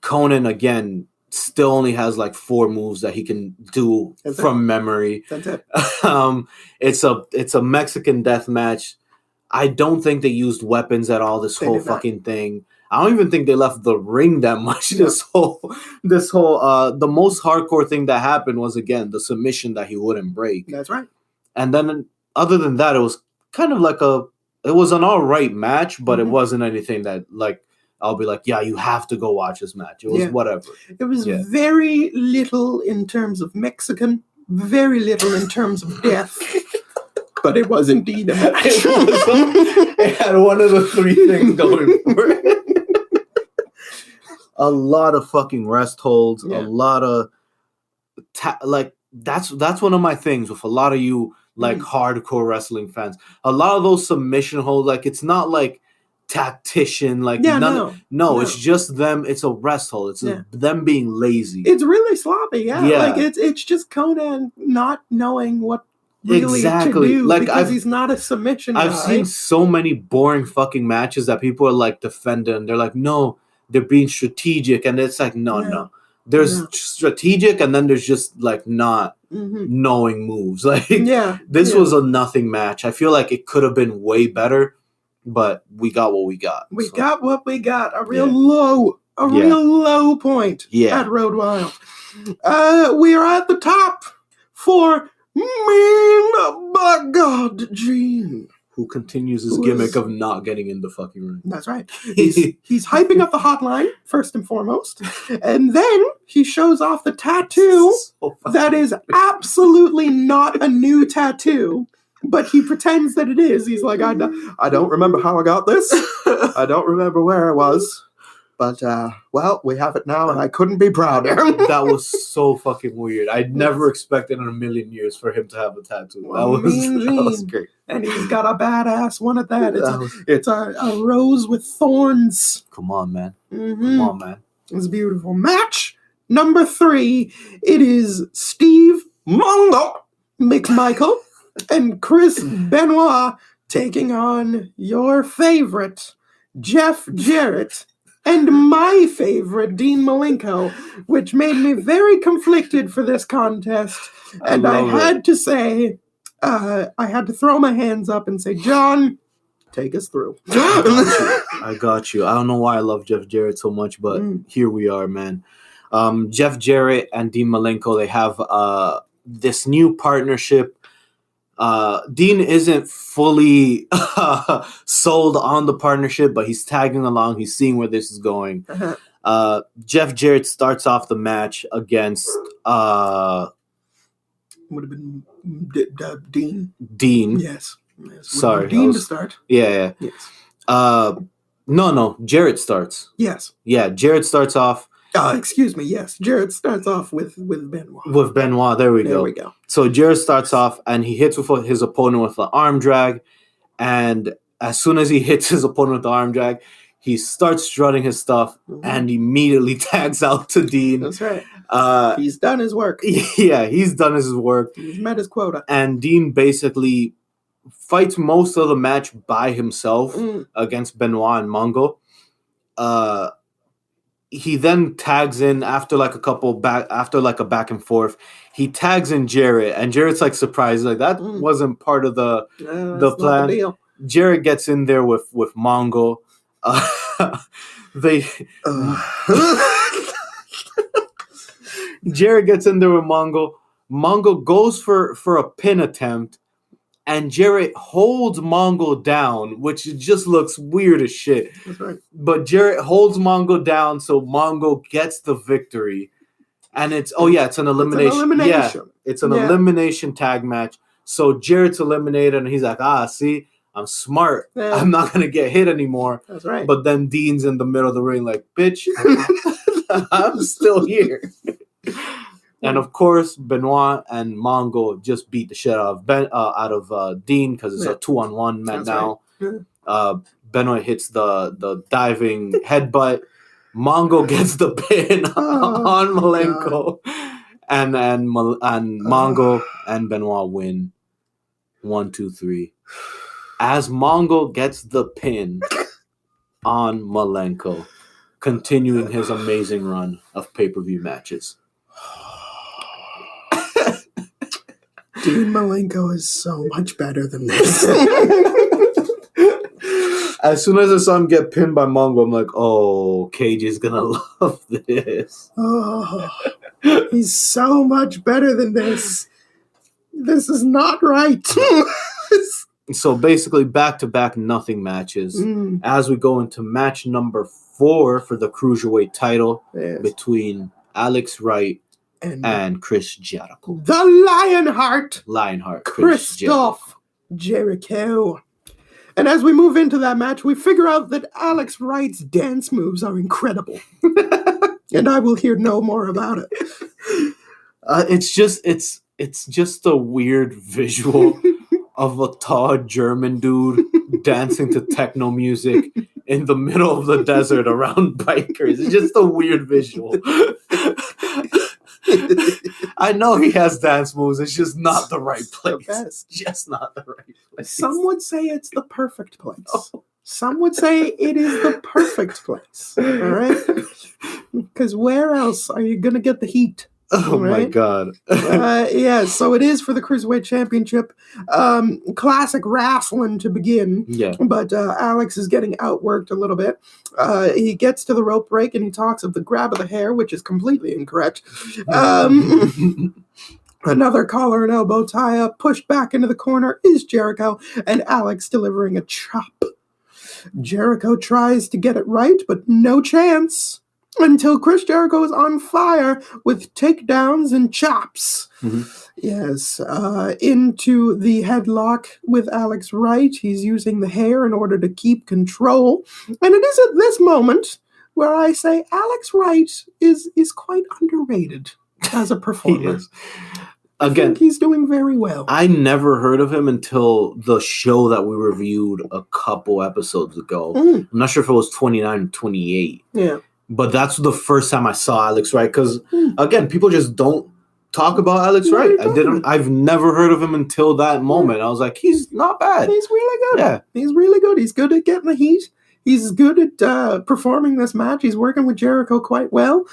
Speaker 2: Conan, again, still only has like 4 moves that he can do from memory.
Speaker 1: That's it.
Speaker 2: It's a Mexican death match. I don't think they used weapons at all this whole fucking thing. I don't even think they left the ring that much. Yeah. This whole the most hardcore thing that happened was, again, the submission that he wouldn't break.
Speaker 1: That's right.
Speaker 2: And then other than that, it was kind of like it was an all right match, but it wasn't anything that like I'll be like, yeah, you have to go watch this match. It was whatever.
Speaker 1: It was very little in terms of Mexican, very little in terms of death. But it was indeed a match.
Speaker 2: It had one of the three things going for it. A lot of fucking rest holds, a lot of that's one of my things with a lot of you like hardcore wrestling fans. A lot of those submission holds, like it's not like tactician, like no, it's just them. It's a rest hold. It's them being lazy.
Speaker 1: It's really sloppy. Like it's just Conan not knowing what really to do, like because he's not a submission guy.
Speaker 2: I've seen so many boring fucking matches that people are like defending. They're like, no, they're being strategic, and it's like, no. There's strategic, and then there's just like not knowing moves. Like this was a nothing match. I feel like it could have been way better, but we got what we got.
Speaker 1: We got what we got. A real low point at Road Wild. We are at the top for Mean by God Gene,
Speaker 2: who continues his gimmick of not getting in the fucking ring.
Speaker 1: That's right. He's hyping up the hotline, first and foremost. And then he shows off the tattoo that is absolutely not a new tattoo, but he pretends that it is. He's like, I don't remember how I got this. I don't remember where I was. But, well, we have it now, and I couldn't be prouder.
Speaker 2: That was so fucking weird. I'd never expected in a million years for him to have a tattoo. That was great.
Speaker 1: And he's got a badass one at that. It's a rose with thorns.
Speaker 2: Come on, man. Come on, man.
Speaker 1: It's beautiful. Match number 3. It is Steve Mongo McMichael and Chris Benoit taking on your favorite Jeff Jarrett and my favorite, Dean Malenko, which made me very conflicted for this contest. And I had to say, I had to throw my hands up and say, John, take us through.
Speaker 2: I got you. I don't know why I love Jeff Jarrett so much, but here we are, man. Jeff Jarrett and Dean Malenko, they have this new partnership. Dean isn't fully sold on the partnership, but he's tagging along. He's seeing where this is going. Jeff Jarrett starts off the match against
Speaker 1: would have been Dean.
Speaker 2: Dean.
Speaker 1: Yes.
Speaker 2: Sorry.
Speaker 1: Dean to start.
Speaker 2: Yeah. Yes. No. Jarrett starts.
Speaker 1: Yes.
Speaker 2: Yeah. Jarrett starts off.
Speaker 1: Excuse me. Yes, Jarrett starts off with Benoit.
Speaker 2: With Benoit, there we go. So Jarrett starts off, and he hits with his opponent with the arm drag. And as soon as he hits his opponent with the arm drag, he starts strutting his stuff and immediately tags out to Dean.
Speaker 1: That's right. He's done his work.
Speaker 2: Yeah, he's done his work.
Speaker 1: He's met his quota.
Speaker 2: And Dean basically fights most of the match by himself against Benoit and Mongo. He then tags in after a back and forth. He tags in Jarrett, and Jarrett's like surprised, like that wasn't part of the plan. The deal. Jarrett gets in there with Mongo. Jarrett gets in there with Mongo. Mongo goes for a pin attempt, and Jarrett holds Mongo down, which just looks weird as shit.
Speaker 1: That's right.
Speaker 2: But Jarrett holds Mongo down, so Mongo gets the victory. And it's an elimination. It's an elimination tag match. So Jarrett's eliminated, and he's like, see, I'm smart. Yeah. I'm not going to get hit anymore.
Speaker 1: That's right.
Speaker 2: But then Dean's in the middle of the ring like, bitch, I'm still here. And of course, Benoit and Mongo just beat the shit out of Dean because it's a 2-on-1 match now. Right. Benoit hits the diving headbutt. Mongo gets the pin on Malenko, and Mongo and Benoit win 1, 2, 3. As Mongo gets the pin on Malenko, continuing his amazing run of pay-per-view matches.
Speaker 1: Dean Malenko is so much better than this.
Speaker 2: As soon as I saw him get pinned by Mongo, I'm like, oh, KJ's gonna love this.
Speaker 1: Oh, he's so much better than this. This is not right.
Speaker 2: So basically, back-to-back nothing matches. As we go into match number 4 for the Cruiserweight title between Alex Wright and Chris Jericho.
Speaker 1: The Lionheart. Christoph Jericho. And as we move into that match, we figure out that Alex Wright's dance moves are incredible. And I will hear no more about it.
Speaker 2: It's just a weird visual of a tall German dude dancing to techno music in the middle of the desert around bikers. It's just a weird visual. I know he has dance moves. It's just not the right place. It's just not the right place.
Speaker 1: Some would say it's the perfect place. Oh. Some would say it is the perfect place. All right? Because where else are you going to get the heat?
Speaker 2: Oh, right? My God.
Speaker 1: So it is for the Cruiserweight Championship. Classic wrestling to begin.
Speaker 2: Yeah.
Speaker 1: But Alex is getting outworked a little bit. He gets to the rope break and he talks of the grab of the hair, which is completely incorrect. Another collar and elbow tie-up, pushed back into the corner is Jericho, and Alex delivering a chop. Jericho tries to get it right, but no chance. Until Chris Jericho is on fire with takedowns and chops. Yes, into the headlock with Alex Wright. He's using the hair in order to keep control. And it is at this moment where I say Alex Wright is quite underrated as a performer.
Speaker 2: He is. Again,
Speaker 1: I think he's doing very well.
Speaker 2: I never heard of him until the show that we reviewed a couple episodes ago. I'm not sure if it was 29 or 28.
Speaker 1: Yeah.
Speaker 2: But that's the first time I saw Alex Wright because, again, people just don't talk about Alex Wright. I've never heard of him until that moment. I was like, he's not bad.
Speaker 1: He's really good.
Speaker 2: Yeah.
Speaker 1: He's really good. He's good at getting the heat. He's good at performing this match. He's working with Jericho quite well.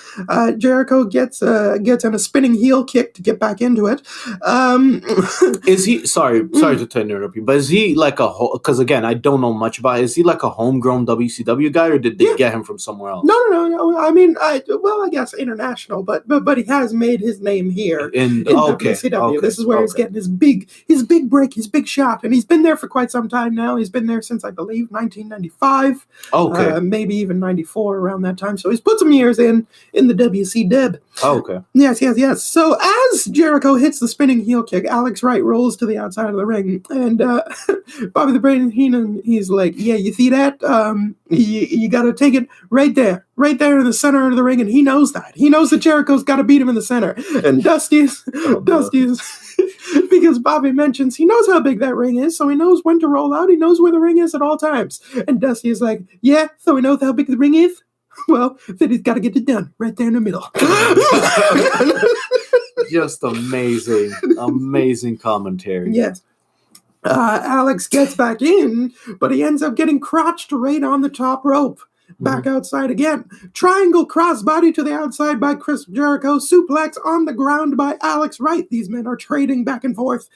Speaker 1: Jericho gets on a spinning heel kick to get back into it.
Speaker 2: Is he? Sorry to interrupt you, but is he like because again, I don't know much about it. Is he like a homegrown WCW guy, or did they get him from somewhere else?
Speaker 1: No. I mean, I guess international, but he has made his name here in WCW. Okay, this is where he's getting his big break, his big shot, and he's been there for quite some time now. He's been there since I believe 1995.
Speaker 2: Okay.
Speaker 1: Maybe even 94 around that time. So he's put some years in the WCW.
Speaker 2: Okay.
Speaker 1: Yes. So as Jericho hits the spinning heel kick, Alex Wright rolls to the outside of the ring. And Bobby the Brain Heenan, he's like, yeah, you see that? You got to take it right there in the center of the ring. And he knows that. He knows that Jericho's got to beat him in the center. And Dusty's because Bobby mentions he knows how big that ring is, so he knows when to roll out. He knows where the ring is at all times. And Dusty is like, yeah, so he knows how big the ring is? Well, then he's got to get it done right there in the middle.
Speaker 2: Just amazing commentary.
Speaker 1: Yes. Alex gets back in, but he ends up getting crotched right on the top rope. Back outside again. Triangle crossbody to the outside by Chris Jericho. Suplex on the ground by Alex Wright. These men are trading back and forth.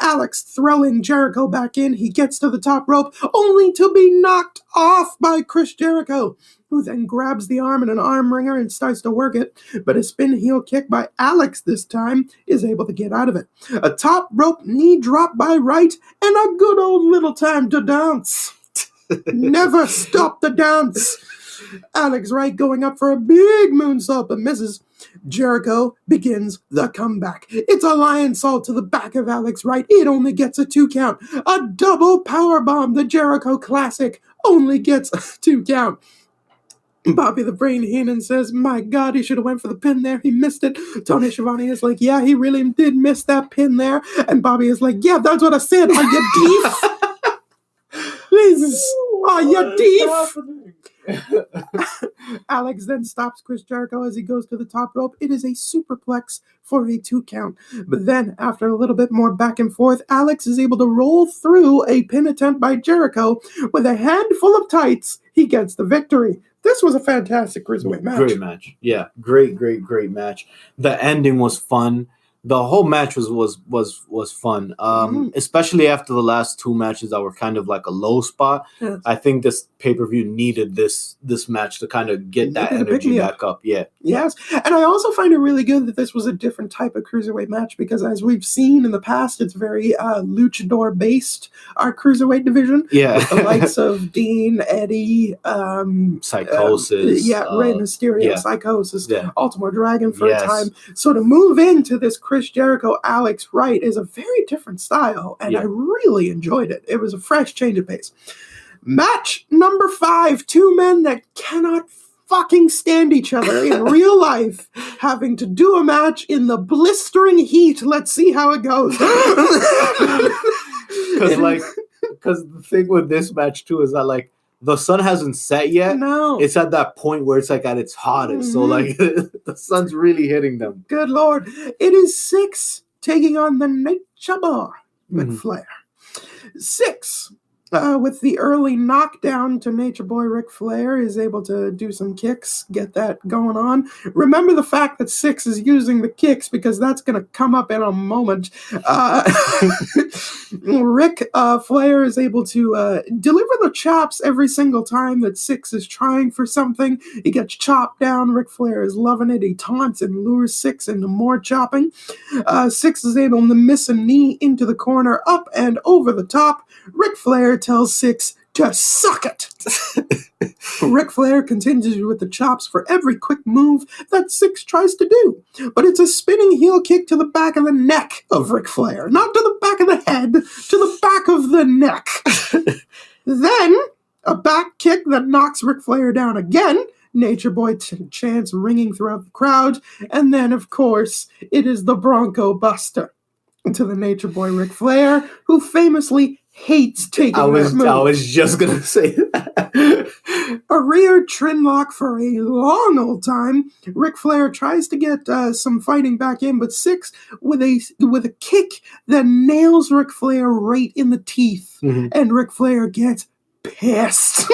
Speaker 1: Alex throwing Jericho back in. He gets to the top rope only to be knocked off by Chris Jericho, who then grabs the arm in an arm wringer and starts to work it. But a spin heel kick by Alex this time is able to get out of it. A top rope knee drop by Wright and a good old little time to dance. Never stop the dance. Alex Wright going up for a big moonsault but misses. Jericho begins the comeback. It's a lion salt to the back of Alex Wright. It only gets a 2 count. A double powerbomb. The Jericho Classic only gets a 2 count. Bobby the Brain Heenan says, my God, he should have went for the pin there. He missed it. Tony Schiavone is like, yeah, he really did miss that pin there. And Bobby is like, yeah, that's what I said. Are you deaf? Are you deaf? Alex then stops Chris Jericho as he goes to the top rope. It is a superplex for a 2 count. But then, after a little bit more back and forth, Alex is able to roll through a pin attempt by Jericho. With a handful of tights, he gets the victory. This was a fantastic Cruiserweight match.
Speaker 2: Great match. Yeah, great match. The ending was fun. The whole match was fun, especially after the last 2 matches that were kind of like a low spot.
Speaker 1: Yes.
Speaker 2: I think this pay-per-view needed this match to kind of get that energy back up. Yeah.
Speaker 1: Yes. And I also find it really good that this was a different type of cruiserweight match because as we've seen in the past, it's very luchador-based, our cruiserweight division.
Speaker 2: Yeah.
Speaker 1: With the likes of Dean, Eddie,
Speaker 2: Psychosis.
Speaker 1: Rey Mysterio, Psychosis,
Speaker 2: Yeah.
Speaker 1: Ultimo Dragon for a time. So to move into this Chris Jericho, Alex Wright is a very different style, and I really enjoyed it. It was a fresh change of pace. Match number 5, 2 men that cannot fucking stand each other in real life, having to do a match in the blistering heat. Let's see how it goes.
Speaker 2: Because the thing with this match too is that like the sun hasn't set yet.
Speaker 1: No,
Speaker 2: it's at that point where it's like at its hottest. So like the sun's really hitting them.
Speaker 1: Good Lord, it is Six taking on the Nature Boy McFlair. Six. With the early knockdown to Nature Boy Ric Flair, is able to do some kicks, get that going on. Remember the fact that Six is using the kicks because that's going to come up in a moment. Ric Flair is able to deliver the chops every single time that Six is trying for something. He gets chopped down. Ric Flair is loving it. He taunts and lures Six into more chopping. Six is able to miss a knee into the corner, up and over the top. Ric Flair tells Six to suck it. Ric Flair continues with the chops for every quick move that Six tries to do. But it's a spinning heel kick to the back of the neck of Ric Flair. Not to the back of the head, to the back of the neck. Then, a back kick that knocks Ric Flair down again. Nature Boy chants ringing throughout the crowd. And then, of course, it is the Bronco Buster to the Nature Boy Ric Flair, who famously hates taking that move.
Speaker 2: I was just going to say that.
Speaker 1: A rear trin lock for a long old time. Ric Flair tries to get some fighting back in, but Six with a kick that nails Ric Flair right in the teeth. And Ric Flair gets pissed.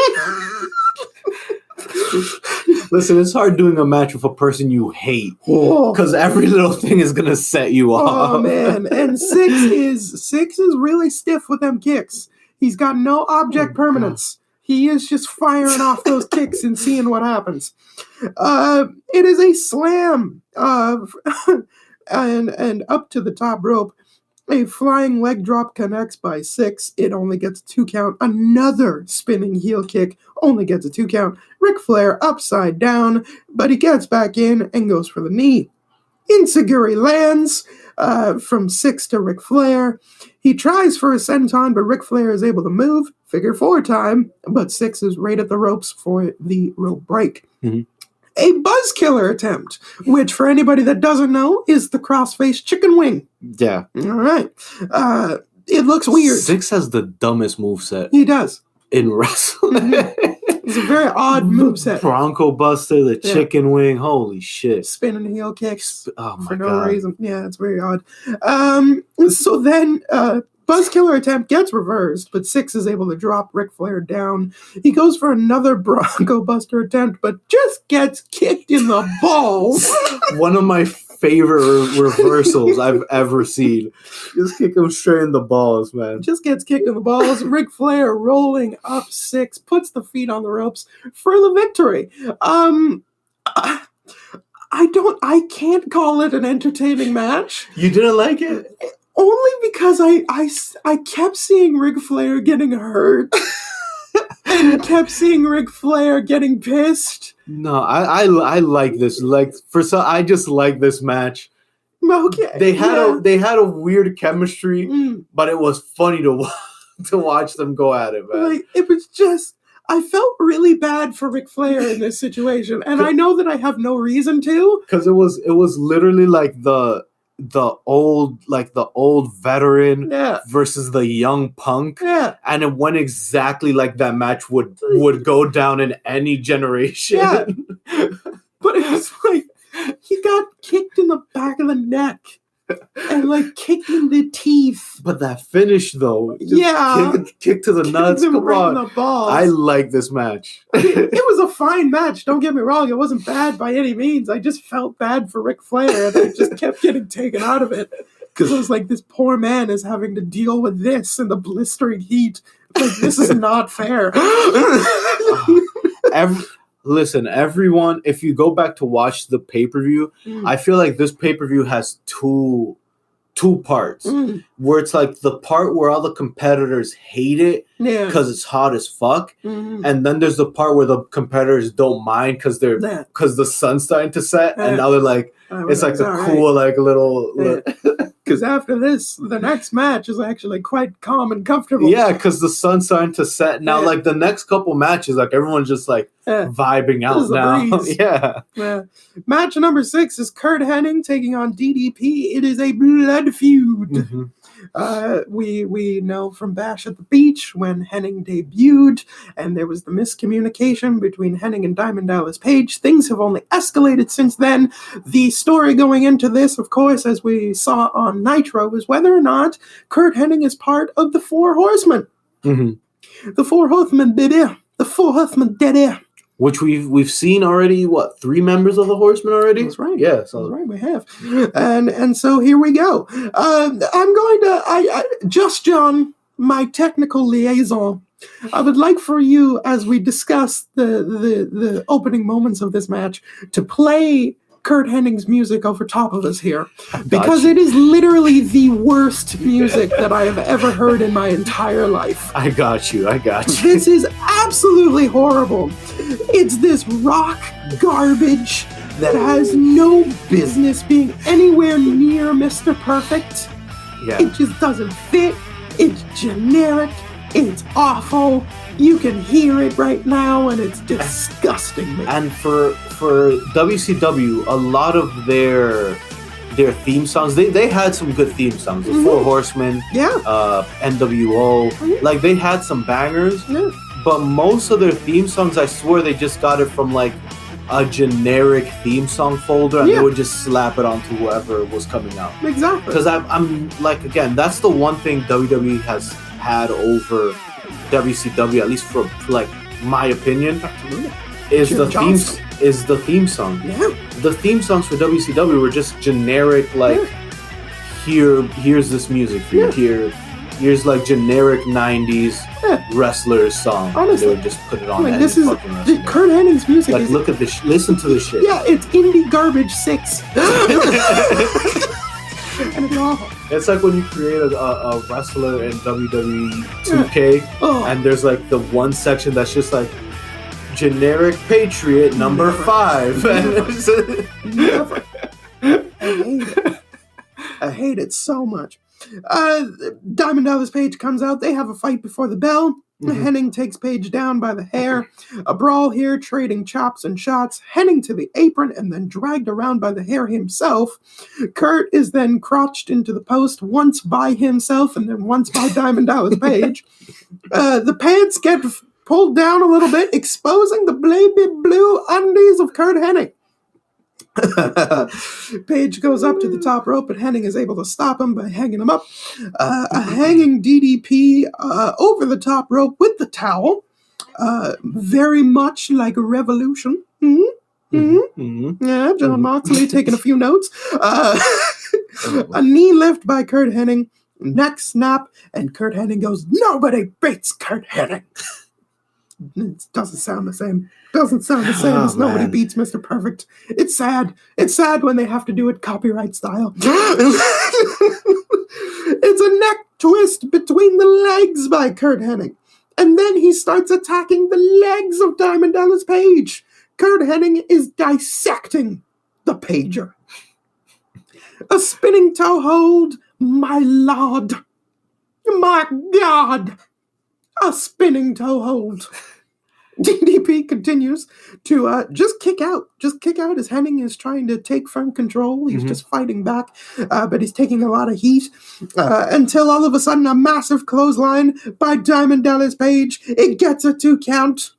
Speaker 2: Listen, it's hard doing a match with a person you hate because every little thing is gonna set you off.
Speaker 1: Oh man! And Six is really stiff with them kicks. He's got no object permanence. He is just firing off those kicks and seeing what happens. It is a slam, and up to the top rope. A flying leg drop connects by Six. It only gets a 2 count. Another spinning heel kick only gets a 2 count. Ric Flair upside down, but he gets back in and goes for the knee. Enziguri lands from Six to Ric Flair. He tries for a senton, but Ric Flair is able to move. Figure 4 time, but Six is right at the ropes for the rope break. A buzz killer attempt, which for anybody that doesn't know is the crossface chicken wing.
Speaker 2: Yeah.
Speaker 1: All right. It looks weird.
Speaker 2: Six has the dumbest moveset.
Speaker 1: He does.
Speaker 2: In wrestling.
Speaker 1: It's a very odd moveset.
Speaker 2: Bronco Buster, the chicken wing. Holy shit.
Speaker 1: Spinning heel kicks
Speaker 2: for
Speaker 1: no reason. Yeah, it's very odd. So then Buzz Killer attempt gets reversed, but Six is able to drop Ric Flair down. He goes for another Bronco Buster attempt, but just gets kicked in the balls.
Speaker 2: One of my favorite reversals I've ever seen. Just kick him straight in the balls, man.
Speaker 1: Just gets kicked in the balls. Ric Flair rolling up Six, puts the feet on the ropes for the victory. I can't call it an entertaining match.
Speaker 2: You didn't like it?
Speaker 1: Only because I kept seeing Ric Flair getting hurt and kept seeing Ric Flair getting pissed.
Speaker 2: No, I like this. Like I just like this match.
Speaker 1: Okay,
Speaker 2: they had a weird chemistry, but it was funny to watch them go at it, man.
Speaker 1: Like it was just. I felt really bad for Ric Flair in this situation, and I know that I have no reason to.
Speaker 2: Because it was literally like the old veteran versus the young punk. Yeah. And it went exactly like that match would go down in any generation.
Speaker 1: Yeah. But it was like he got kicked in the back of the neck. And like kicked in the teeth.
Speaker 2: But that finish though. Kick to the nuts. Come on. The balls. I like this match.
Speaker 1: It was a fine match. Don't get me wrong. It wasn't bad by any means. I just felt bad for Ric Flair. And I just kept getting taken out of it. Because I was like, this poor man is having to deal with this in the blistering heat. Like, this is not fair.
Speaker 2: Listen, everyone, if you go back to watch the pay-per-view, I feel like this pay-per-view has two parts. Where it's like the part where all the competitors hate it because it's hot as fuck. And then there's the part where the competitors don't mind because the sun's starting to set. And now they're like, it's like a cool, like little...
Speaker 1: Because after this, the next match is actually quite calm and comfortable.
Speaker 2: Yeah, because the sun's starting to set. Now, like, the next couple matches, like, everyone's just, like, vibing out now.
Speaker 1: Yeah. Match number 6 is Curt Hennig taking on DDP. It is a blood feud. We know from Bash at the Beach when Hennig debuted, and there was the miscommunication between Hennig and Diamond Dallas Page. Things have only escalated since then. The story going into this, of course, as we saw on Nitro, is whether or not Curt Hennig is part of the Four Horsemen. The Four Horsemen, baby. The Four Horsemen, daddy.
Speaker 2: Which we've seen already, 3 members of the Horsemen already?
Speaker 1: That's right.
Speaker 2: Yeah.
Speaker 1: That's right, we have. And so here we go. I'm going to, Just John, my technical liaison, I would like for you, as we discuss the opening moments of this match, to play Curt Hennig's music over top of us here, because it is literally the worst music that I have ever heard in my entire life.
Speaker 2: I got you.
Speaker 1: This is absolutely horrible. It's this rock garbage that has no business being anywhere near Mr. Perfect.
Speaker 2: Yeah.
Speaker 1: It just doesn't fit. It's generic. It's awful. You can hear it right now, and it's disgusting me.
Speaker 2: And for WCW, a lot of their theme songs, they had some good theme songs. The Four Horsemen, NWO, like they had some bangers. But most of their theme songs, I swear, they just got it from like a generic theme song folder, and they would just slap it onto whoever was coming out.
Speaker 1: Exactly.
Speaker 2: Because I'm like, again, that's the one thing WWE has had over WCW, at least for like my opinion, is the theme song. Yeah. The theme songs for WCW were just generic, like here's this music for you. Here's like generic 90s wrestlers song.
Speaker 1: Honestly,
Speaker 2: they would just put it on.
Speaker 1: Like, this is Curt Hennig's music.
Speaker 2: Like, look at this. Listen to this shit.
Speaker 1: Yeah, it's indie garbage 6. And it's awful.
Speaker 2: It's like when you create a wrestler in WWE 2K, and there's like the one section that's just like generic Patriot number 5.
Speaker 1: Never. I hate it so much. Diamond Dallas Page comes out. They have a fight before the bell. Hennig takes Page down by the hair. A brawl here, trading chops and shots. Hennig to the apron and then dragged around by the hair himself. Curt is then crouched into the post, once by himself and then once by Diamond Dallas Page. The pants get pulled down a little bit, exposing the baby blue undies of Curt Hennig. Page goes up to the top rope, but Hennig is able to stop him by hanging him up. A hanging DDP over the top rope with the towel. Very much like a revolution. Yeah, John Moxley taking a few notes. A knee lift by Curt Hennig. Neck snap, and Curt Hennig goes, "Nobody beats Curt Hennig." It doesn't sound the same. Doesn't sound the same as Nobody Beats Mr. Perfect. It's sad. It's sad when they have to do it copyright style. It's a neck twist between the legs by Curt Hennig. And then he starts attacking the legs of Diamond Dallas Page. Curt Hennig is dissecting the pager. A spinning toe hold. My lord. My God. A spinning toe hold. DDP continues to just kick out. Just kick out as Hennig is trying to take firm control. He's just fighting back, but he's taking a lot of heat until all of a sudden a massive clothesline by Diamond Dallas Page. It gets a 2 count.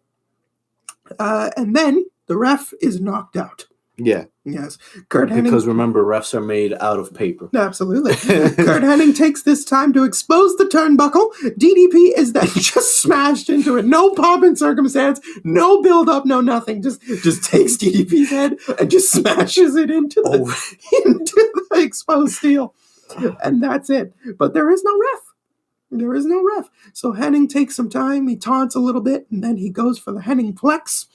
Speaker 1: And then the ref is knocked out.
Speaker 2: Yeah.
Speaker 1: Yes. Curt Hennig.
Speaker 2: Because remember, refs are made out of paper.
Speaker 1: Absolutely. Curt Hennig takes this time to expose the turnbuckle. DDP is then just smashed into it. No pomp and circumstance, no build up, no nothing. Just takes DDP's head and just smashes it into the exposed steel. And that's it. But there is no ref. There is no ref. So Hennig takes some time. He taunts a little bit, and then he goes for the Hennig Plex.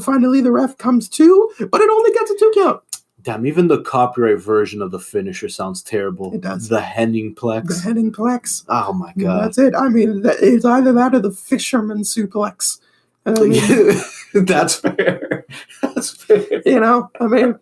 Speaker 1: Finally, the ref comes to, but it only gets a 2 count.
Speaker 2: Damn, even the copyright version of the finisher sounds terrible.
Speaker 1: It does.
Speaker 2: The Hennig Plex.
Speaker 1: The Hennig Plex.
Speaker 2: Oh, my God.
Speaker 1: That's it. I mean, it's either that or the Fisherman Suplex.
Speaker 2: That's fair. That's fair.
Speaker 1: You know, I mean,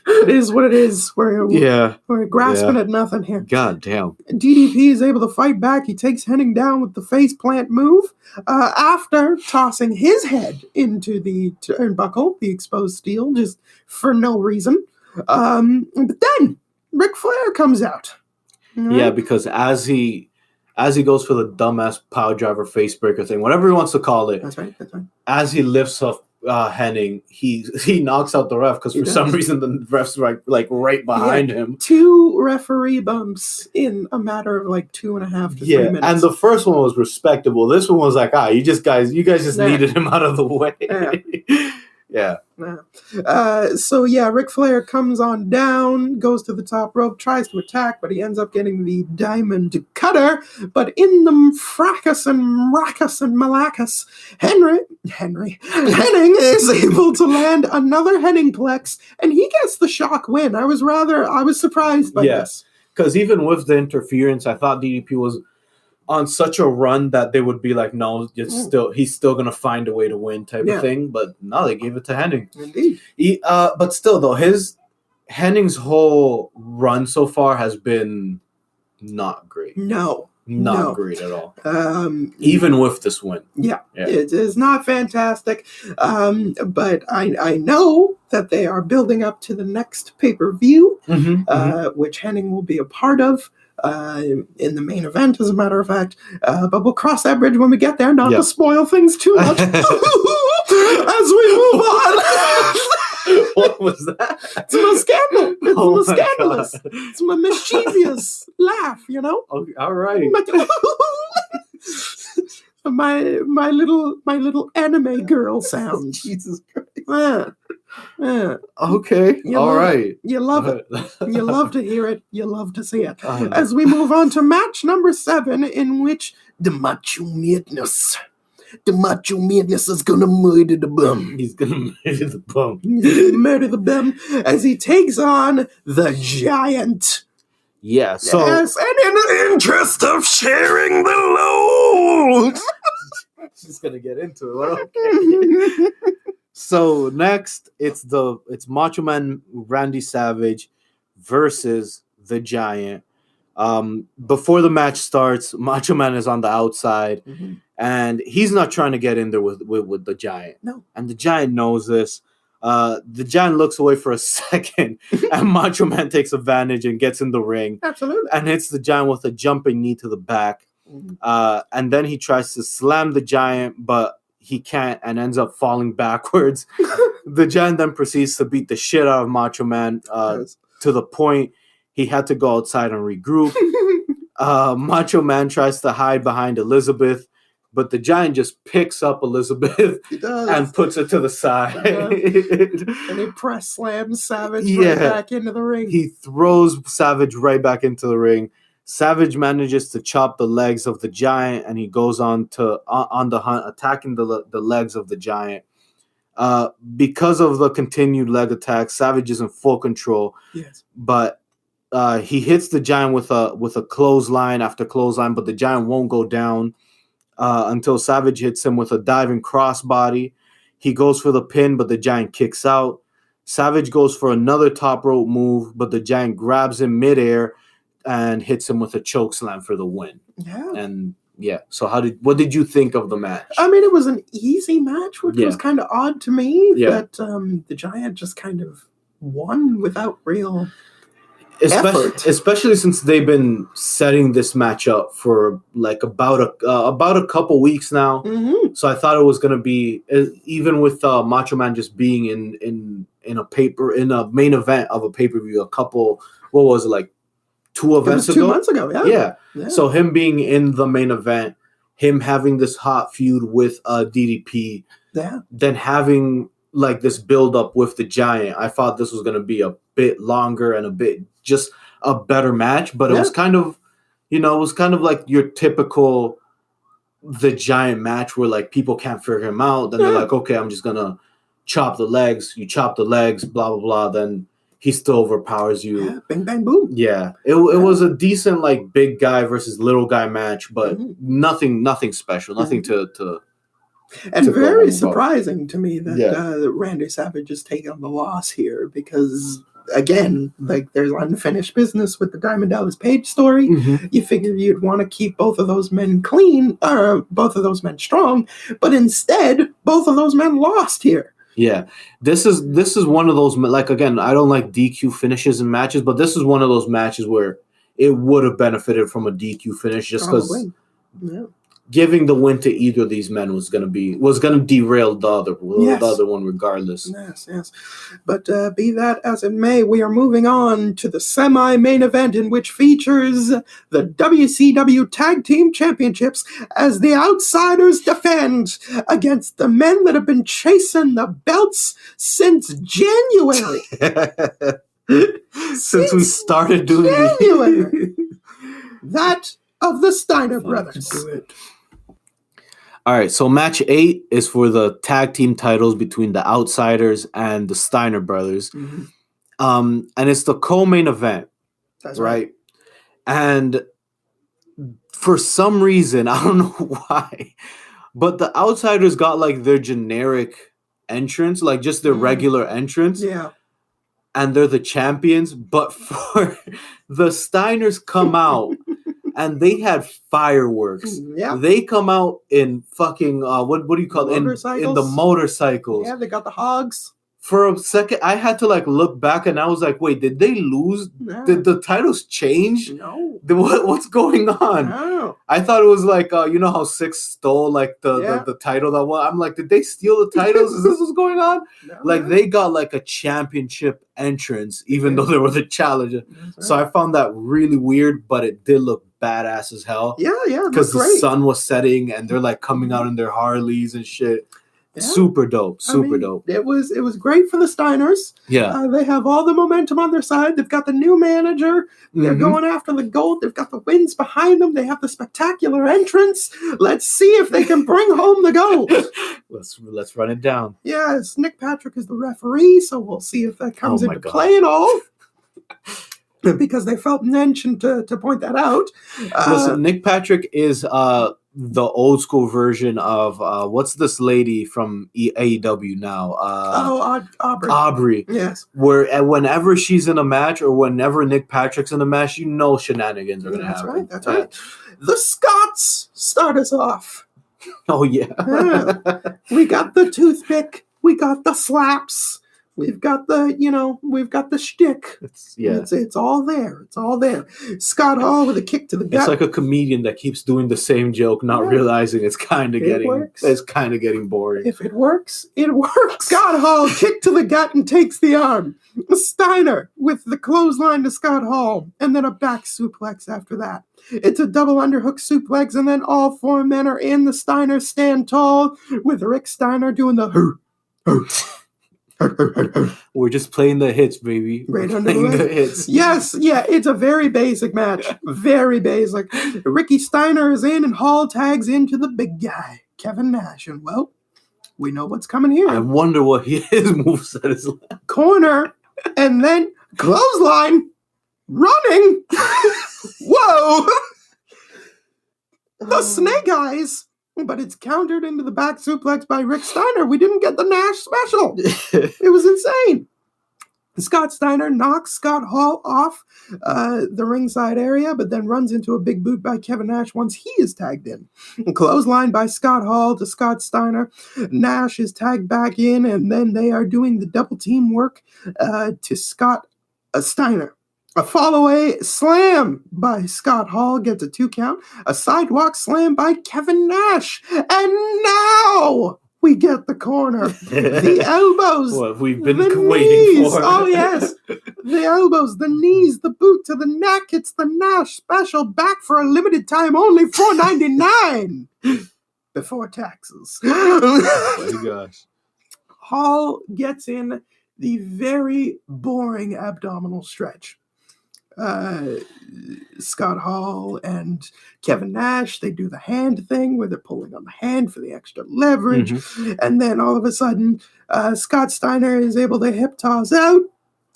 Speaker 1: it is what it is. We're grasping at nothing here.
Speaker 2: God damn.
Speaker 1: DDP is able to fight back. He takes Hennig down with the face plant move after tossing his head into the turnbuckle, the exposed steel, just for no reason. But then Ric Flair comes out.
Speaker 2: Yeah, because as he goes for the dumbass power driver face breaker thing, whatever he wants to call it.
Speaker 1: That's right.
Speaker 2: As he lifts up Hennig, he knocks out the ref because for some reason the ref's like right behind him. 2
Speaker 1: referee bumps in a matter of like 2.5 to 3 minutes.
Speaker 2: And the first one was respectable. This one was like, you guys just needed him out of the way. Yeah.
Speaker 1: So Ric Flair comes on down, goes to the top rope, tries to attack, but he ends up getting the diamond cutter. But in the fracas and rackus and malacus, Hennig is able to land another Hennig Plex, and he gets the shock win. I was surprised by this.
Speaker 2: Because even with the interference, I thought DDP was on such a run that they would be like, no, he's still gonna find a way to win type of thing. But no, they gave it to Hennig.
Speaker 1: Indeed.
Speaker 2: But still though, Hennig's whole run so far has been not great. Not great at all. Even with this win.
Speaker 1: Yeah. It is not fantastic. But I know that they are building up to the next pay-per-view, which Hennig will be a part of. In the main event, as a matter of fact. But we'll cross that bridge when we get there, not to spoil things too much. As we move on.
Speaker 2: What was that?
Speaker 1: It's my scandal. It's my scandalous. God. It's my mischievous laugh, you know?
Speaker 2: Okay, all right.
Speaker 1: My little anime girl sound.
Speaker 2: Jesus Christ. Okay.
Speaker 1: All right. You love it. You love to hear it. You love to see it. As we move on to match number 7, in which the Macho Madness is gonna murder the bum.
Speaker 2: He's gonna murder the bum.
Speaker 1: Murder the bum as he takes on the Giant.
Speaker 2: Yeah. So,
Speaker 1: yes, and in the interest of sharing the load.
Speaker 2: Just gonna get into it. Well, okay. So next, it's Macho Man Randy Savage versus the Giant. Before the match starts, Macho Man is on the outside, and he's not trying to get in there with the Giant.
Speaker 1: No,
Speaker 2: and the Giant knows this. The Giant looks away for a second, and Macho Man takes advantage and gets in the ring.
Speaker 1: Absolutely,
Speaker 2: and hits the Giant with a jumping knee to the back. And then he tries to slam the Giant, but he can't and ends up falling backwards. The Giant then proceeds to beat the shit out of Macho Man to the point he had to go outside and regroup. Macho Man tries to hide behind Elizabeth, but the Giant just picks up Elizabeth and puts it to the side.
Speaker 1: And he press slams Savage right back into the ring.
Speaker 2: He throws Savage right back into the ring. Savage manages to chop the legs of the Giant, and he goes on the hunt, attacking the legs of the Giant. Because of the continued leg attack, Savage is in full control.
Speaker 1: Yes,
Speaker 2: but he hits the Giant with a clothesline after clothesline, but the Giant won't go down until Savage hits him with a diving crossbody. He goes for the pin, but the Giant kicks out. Savage goes for another top rope move, but the Giant grabs him midair and hits him with a choke slam for the win.
Speaker 1: Yeah.
Speaker 2: And so what did you think of the match?
Speaker 1: I mean, it was an easy match, which was kind of odd to me that the Giant just kind of won without real effort.
Speaker 2: Especially since they've been setting this match up for like about a couple weeks now. So I thought it was going to be, even with Macho Man just being in a main event of a pay-per-view, what was it, like 2 events ago?
Speaker 1: 2 months ago,
Speaker 2: yeah. So him being in the main event, him having this hot feud with DDP, then having like this build up with the Giant, I thought this was going to be a bit longer and a bit just a better match, but it was kind of, it was kind of like your typical the Giant match where like people can't figure him out. Then they're like, okay, I'm just gonna chop the legs. You chop the legs, blah blah blah. Then he still overpowers you.
Speaker 1: Yeah, bang bang boom.
Speaker 2: Yeah, it was a decent like big guy versus little guy match, but nothing special, nothing to.
Speaker 1: And very surprising to me that Randy Savage is taking on the loss here because, again, like there's unfinished business with the Diamond Dallas Page story. You figure you'd want to keep both of those men clean, or both of those men strong, but instead, both of those men lost here.
Speaker 2: Yeah, this is one of those, like, again, I don't like DQ finishes in matches, but this is one of those matches where it would have benefited from a DQ finish just because giving the win to either of these men was gonna derail the other one regardless.
Speaker 1: Yes. But be that as it may, we are moving on to the semi-main event in which features the WCW Tag Team Championships as the Outsiders defend against the men that have been chasing the belts since January.
Speaker 2: Since we started doing
Speaker 1: January. That of the Steiner Brothers.
Speaker 2: Do it. All right, so match 8 is for the tag team titles between the Outsiders and the Steiner Brothers. And it's the co-main event.
Speaker 1: That's right.
Speaker 2: And for some reason, I don't know why, but the Outsiders got like their generic entrance, like just their regular entrance.
Speaker 1: Yeah.
Speaker 2: And they're the champions, but for the Steiners come out and they had fireworks.
Speaker 1: Yeah.
Speaker 2: They come out in fucking what do you call it? In the motorcycles.
Speaker 1: Yeah, they got the hogs.
Speaker 2: For a second, I had to like look back and I was like, wait, did they lose?
Speaker 1: No.
Speaker 2: Did the titles change?
Speaker 1: No.
Speaker 2: What's going on?
Speaker 1: No.
Speaker 2: I thought it was like you know how Six stole like the title that one. I'm like, did they steal the titles? Is this what's going on? No, they got like a championship entrance, even though they were the challenger. Right. So I found that really weird, but it did look badass as hell.
Speaker 1: Yeah.
Speaker 2: Because the sun was setting and they're like coming out in their Harleys and shit. Yeah. Super dope. Dope.
Speaker 1: It was great for the Steiners.
Speaker 2: Yeah.
Speaker 1: They have all the momentum on their side. They've got the new manager. They're going after the gold. They've got the wins behind them. They have the spectacular entrance. Let's see if they can bring home the gold.
Speaker 2: Let's run it down.
Speaker 1: Yes, Nick Patrick is the referee, so we'll see if that comes into play at all. Because they felt mentioned to point that out.
Speaker 2: Listen, Nick Patrick is the old school version of what's this lady from AEW now?
Speaker 1: Aubrey.
Speaker 2: Aubrey.
Speaker 1: Yes.
Speaker 2: Where whenever she's in a match or whenever Nick Patrick's in a match, you know shenanigans are going to happen.
Speaker 1: That's right. The Scots start us off.
Speaker 2: Oh, yeah.
Speaker 1: We got the toothpick. We got the slaps. We've got the shtick. It's all there. It's all there. Scott Hall with a kick to the gut.
Speaker 2: It's like a comedian that keeps doing the same joke, not realizing it's kind of getting boring.
Speaker 1: If it works, it works. Scott Hall kick to the gut and takes the arm. Steiner with the clothesline to Scott Hall, and then a back suplex after that. It's a double underhook suplex, and then all four men are in. The Steiners stand tall with Rick Steiner doing the
Speaker 2: We're just playing the hits, baby.
Speaker 1: Right under the hits. Yes, it's a very basic match. Very basic. Ricky Steiner is in and Hall tags into the big guy, Kevin Nash. And, well, we know what's coming here.
Speaker 2: I wonder what his moveset is like.
Speaker 1: Corner, and then clothesline, running. Whoa! The Snake Eyes. But it's countered into the back suplex by Rick Steiner. We didn't get the Nash special. It was insane. Scott Steiner knocks Scott Hall off the ringside area, but then runs into a big boot by Kevin Nash once he is tagged in. Clothesline by Scott Hall to Scott Steiner. Nash is tagged back in, and then they are doing the double team work to Scott Steiner. A fall-away slam by Scott Hall gets a 2 count. A sidewalk slam by Kevin Nash. And now we get the corner. The elbows.
Speaker 2: What we've been waiting for.
Speaker 1: Oh, yes. The elbows, the knees, the boot to the neck. It's the Nash special, back for a limited time only, $4.99 before taxes.
Speaker 2: Oh, my gosh.
Speaker 1: Hall gets in the very boring abdominal stretch. Scott Hall and Kevin Nash, they do the hand thing where they're pulling on the hand for the extra leverage.
Speaker 2: Mm-hmm.
Speaker 1: And then all of a sudden, Scott Steiner is able to hip toss out.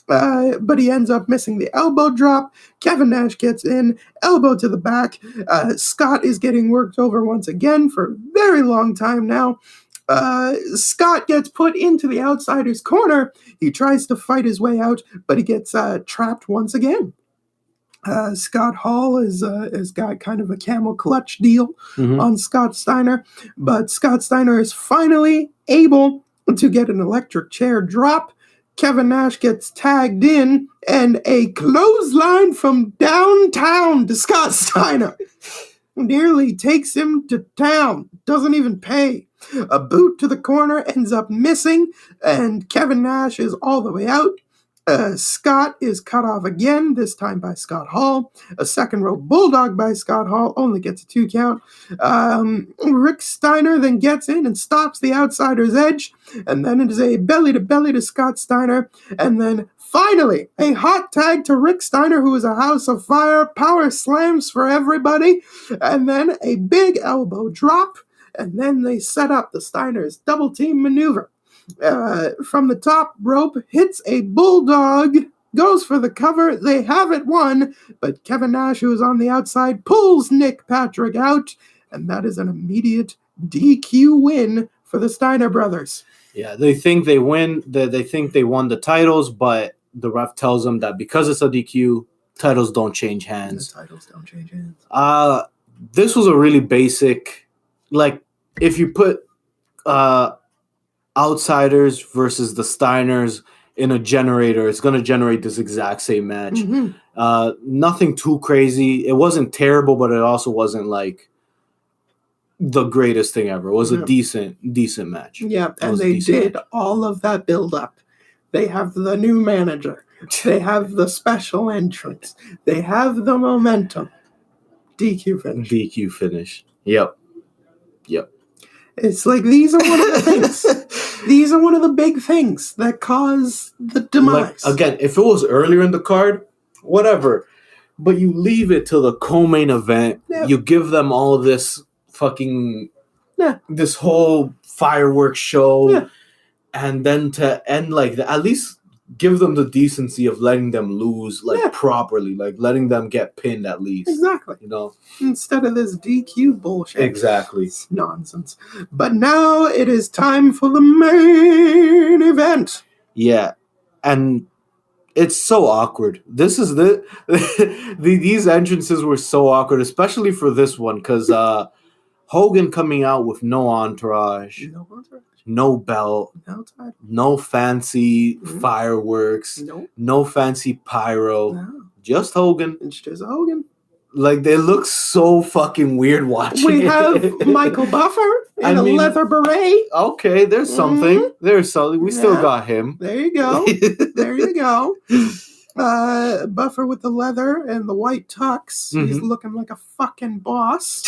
Speaker 1: But he ends up missing the elbow drop. Kevin Nash gets in, elbow to the back. Scott is getting worked over once again for a very long time now. Scott gets put into the outsider's corner. He tries to fight his way out, but he gets trapped once again. Scott Hall has got kind of a camel clutch deal on Scott Steiner, but Scott Steiner is finally able to get an electric chair drop. Kevin Nash gets tagged in, and a clothesline from downtown to Scott Steiner nearly takes him to town. Doesn't even pay. A boot to the corner ends up missing, and Kevin Nash is all the way out. Scott is cut off again, this time by Scott Hall. A second row bulldog by Scott Hall only gets a 2 count. Rick Steiner then gets in and stops the outsider's edge, and then it is a belly to Scott Steiner, and then finally a hot tag to Rick Steiner, who is a house of fire, power slams for everybody, and then a big elbow drop, and then they set up the Steiners' double team maneuver. From the top rope, hits a bulldog, goes for the cover. They have it won, but Kevin Nash, who is on the outside, pulls Nick Patrick out, and that is an immediate DQ win for the Steiner brothers.
Speaker 2: Yeah, they think they win. They think they won the titles, but the ref tells them that because it's a DQ, titles don't change hands.
Speaker 1: The titles don't change hands.
Speaker 2: This was a really basic, like, if you put outsiders versus the Steiners in a generator, it's going to generate this exact same match. Nothing too crazy. It wasn't terrible, but it also wasn't like the greatest thing ever. It was a decent match.
Speaker 1: Yeah, and they did all of that build up. They have the new manager. They have the special entrance. They have the momentum. DQ finish.
Speaker 2: DQ finish. Yep.
Speaker 1: It's like these are one of the things. These are one of the big things that cause the demise.
Speaker 2: Like, again, if it was earlier in the card, whatever. But you leave it to the co-main event. Yep. You give them all this fucking this whole fireworks show, and then to end like that, at least give them the decency of letting them lose properly, like letting them get pinned at least.
Speaker 1: Exactly.
Speaker 2: You know,
Speaker 1: instead of this DQ bullshit.
Speaker 2: Exactly.
Speaker 1: It's nonsense. But now it is time for the main event.
Speaker 2: Yeah, and it's so awkward. This is these entrances were so awkward, especially for this one, because Hogan coming out with no entourage. No belt, no fancy fireworks, no fancy pyro, just Hogan.
Speaker 1: It's just Hogan.
Speaker 2: Like, they look so fucking weird watching
Speaker 1: We have Michael Buffer in a leather beret.
Speaker 2: Okay, there's something. There's something. We still got him.
Speaker 1: There you go. There you go. Buffer with the leather and the white tux. He's looking like a fucking boss.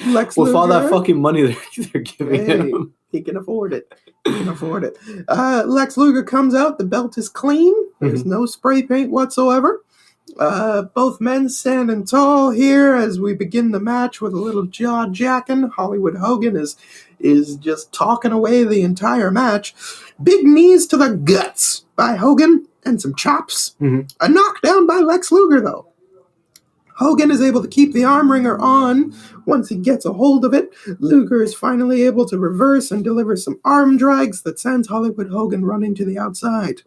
Speaker 1: Lex Luger.
Speaker 2: With all that fucking money they're giving him.
Speaker 1: He can afford it. Lex Luger comes out. The belt is clean. There's no spray paint whatsoever. Both men standing tall here as we begin the match with a little jaw-jacking. Hollywood Hogan is just talking away the entire match. Big knees to the guts by Hogan and some chops. A knockdown by Lex Luger, though. Hogan is able to keep the arm wringer on once he gets a hold of it. Luger is finally able to reverse and deliver some arm drags that sends Hollywood Hogan running to the outside.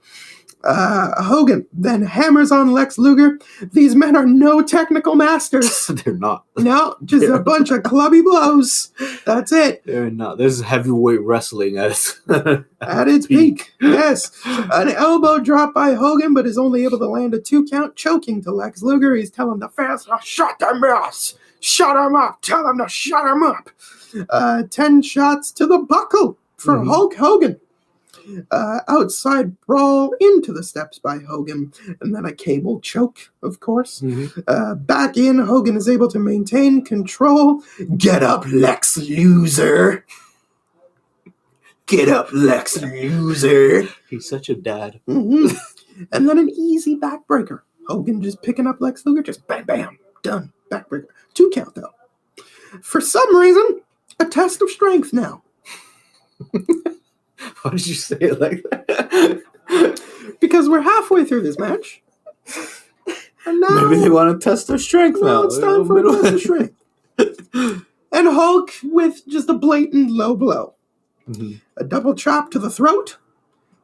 Speaker 1: Hogan then hammers on Lex Luger. These men are no technical masters.
Speaker 2: They're not.
Speaker 1: No, just a bunch of clubby blows. That's it.
Speaker 2: They're not. This is heavyweight wrestling at
Speaker 1: its peak. Yes. An elbow drop by Hogan, but is only able to land a 2 count, choking to Lex Luger. He's telling the fans, shut their mouths. Shut them up. Tell them to shut them up. 10 shots to the buckle for Hulk Hogan. Outside brawl into the steps by Hogan, and then a cable choke, of course. Back in, Hogan is able to maintain control. Get up, Lex Luger. Get up, Lex Luger.
Speaker 2: He's such a dad.
Speaker 1: And then an easy backbreaker. Hogan just picking up Lex Luger, just bam, bam, done. Backbreaker. 2 count, though. For some reason, a test of strength now.
Speaker 2: Why did you say it like that?
Speaker 1: Because we're halfway through this match. And now,
Speaker 2: maybe they want to test their strength now.
Speaker 1: It's time for a test of strength. And Hulk with just a blatant low blow. Mm-hmm. A double chop to the throat.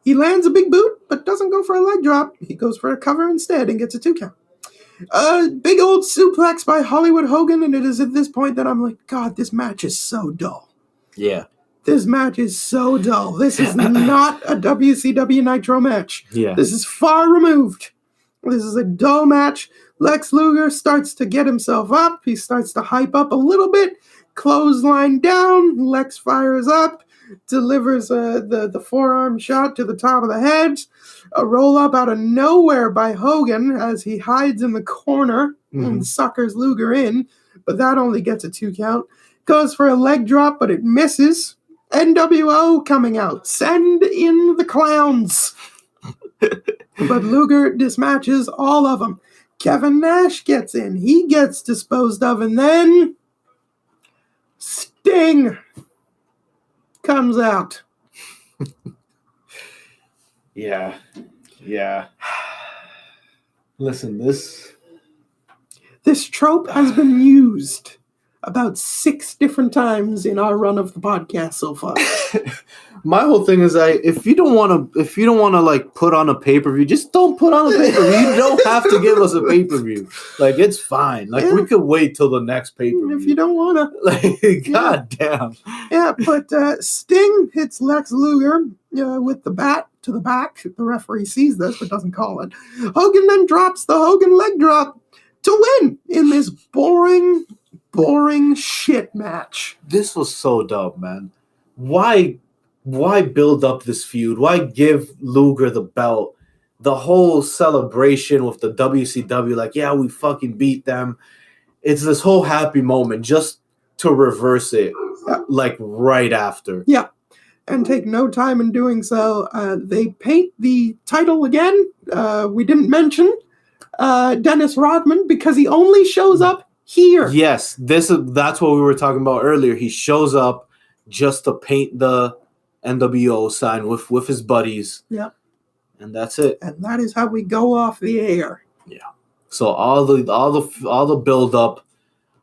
Speaker 1: He lands a big boot, but doesn't go for a leg drop. He goes for a cover instead and gets a 2 count. A big old suplex by Hollywood Hogan, and it is at this point that I'm like, God, this match is so dull.
Speaker 2: Yeah.
Speaker 1: This match is so dull. This is not a WCW Nitro match.
Speaker 2: Yeah.
Speaker 1: This is far removed. This is a dull match. Lex Luger starts to get himself up. He starts to hype up a little bit. Clothesline down. Lex fires up. Delivers the forearm shot to the top of the head. A roll-up out of nowhere by Hogan as he hides in the corner and suckers Luger in. But that only gets a 2 count. Goes for a leg drop, but it misses. NWO coming out. Send in the clowns. But Luger dispatches all of them. Kevin Nash gets in. He gets disposed of. And then Sting comes out.
Speaker 2: Yeah. Listen, this
Speaker 1: trope has been used about 6 different times in our run of the podcast so far.
Speaker 2: My whole thing is if you don't want to like put on a pay-per-view, just don't put on a pay-per-view. You don't have to give us a pay-per-view. Like, it's fine. Like, we could wait till the next pay-per-view.
Speaker 1: If you don't want to.
Speaker 2: Like, God damn.
Speaker 1: Yeah, but Sting hits Lex Luger with the bat to the back. The referee sees this but doesn't call it. Hogan then drops the Hogan leg drop to win in this boring shit match.
Speaker 2: This was so dumb, man. Why build up this feud? Why give Luger the belt? The whole celebration with the WCW, like, yeah, we fucking beat them. It's this whole happy moment just to reverse it, like, right after.
Speaker 1: Yeah, and take no time in doing so. They paint the title again. We didn't mention Dennis Rodman because he only shows up here.
Speaker 2: Yes, that's what we were talking about earlier. He shows up just to paint the NWO sign with his buddies.
Speaker 1: Yeah.
Speaker 2: And that's it.
Speaker 1: And that is how we go off the air.
Speaker 2: Yeah. So all the build up,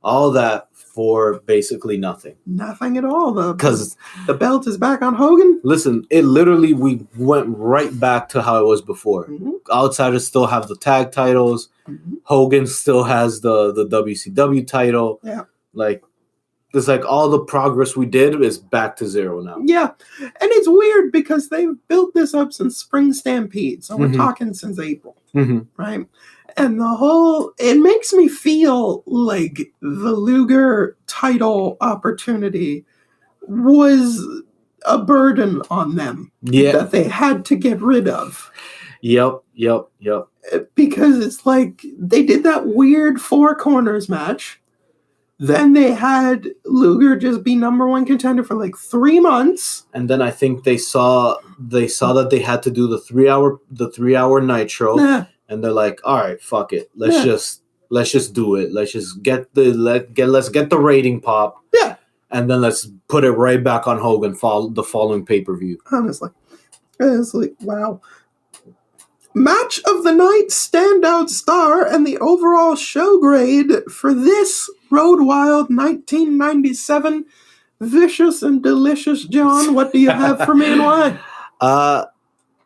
Speaker 2: all that for basically nothing.
Speaker 1: Nothing at all, though. Because the belt is back on Hogan.
Speaker 2: Listen, we went right back to how it was before. Mm-hmm. Outsiders still have the tag titles. Mm-hmm. Hogan still has the WCW title.
Speaker 1: Yeah.
Speaker 2: Like, it's like all the progress we did is back to zero now.
Speaker 1: Yeah. And it's weird because they've built this up since Spring Stampede. So we're talking since April. Mm-hmm. Right? And it makes me feel like the Luger title opportunity was a burden on them that they had to get rid of.
Speaker 2: Yep.
Speaker 1: Because it's like they did that weird 4 corners match. Then they had Luger just be number 1 contender for like 3 months.
Speaker 2: And then I think they saw that they had to do the 3-hour Nitro. Nah. And they're like, all right, fuck it. Let's just do it. Let's just get the rating pop.
Speaker 1: Yeah.
Speaker 2: And then let's put it right back on Hogan the following pay-per-view.
Speaker 1: Honestly, wow. Match of the night, standout star, and the overall show grade for this Road Wild 1997 Vicious and Delicious. John, what do you have for me and why?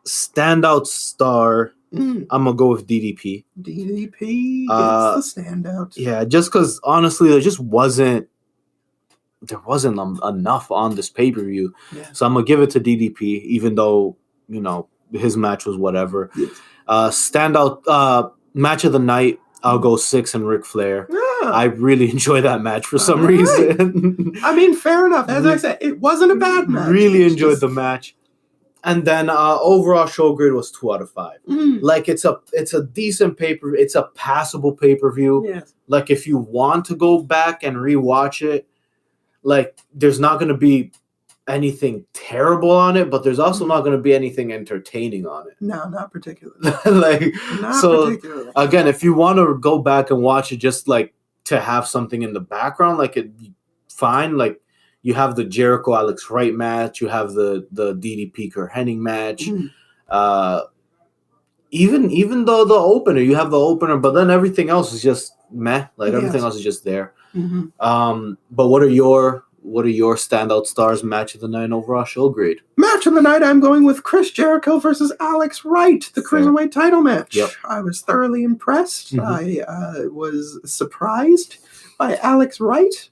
Speaker 2: Standout star. I'm going to go with DDP.
Speaker 1: DDP gets the standout.
Speaker 2: Yeah, just because, honestly, there wasn't enough on this pay-per-view. Yeah. So I'm going to give it to DDP, even though, his match was whatever. Yes. Standout match of the night, I'll go Six and Ric Flair. Yeah. I really enjoy that match for some reason.
Speaker 1: I mean, fair enough. As I said, it wasn't a bad match.
Speaker 2: Really enjoyed the match. And then overall show grade was 2 out of 5. Like, it's a decent pay-per-view. It's a passable pay-per-view.
Speaker 1: Yes.
Speaker 2: Like, if you want to go back and rewatch it, like, there's not going to be anything terrible on it, but there's also not going to be anything entertaining on it.
Speaker 1: No, not particularly.
Speaker 2: Particularly. Again, if you want to go back and watch it just like to have something in the background, like it fine. Like you have the Jericho Alex Wright match, you have the DDP Kurt Hennig match. Even though the opener, you have the opener, but then everything else is just meh. Like everything else is just there. But what are your standout stars? Match of the night overall show grade?
Speaker 1: Match of the night, I'm going with Chris Jericho versus Alex Wright, the Cruiserweight title match.
Speaker 2: Yep.
Speaker 1: I was thoroughly impressed. I was surprised by Alex Wright.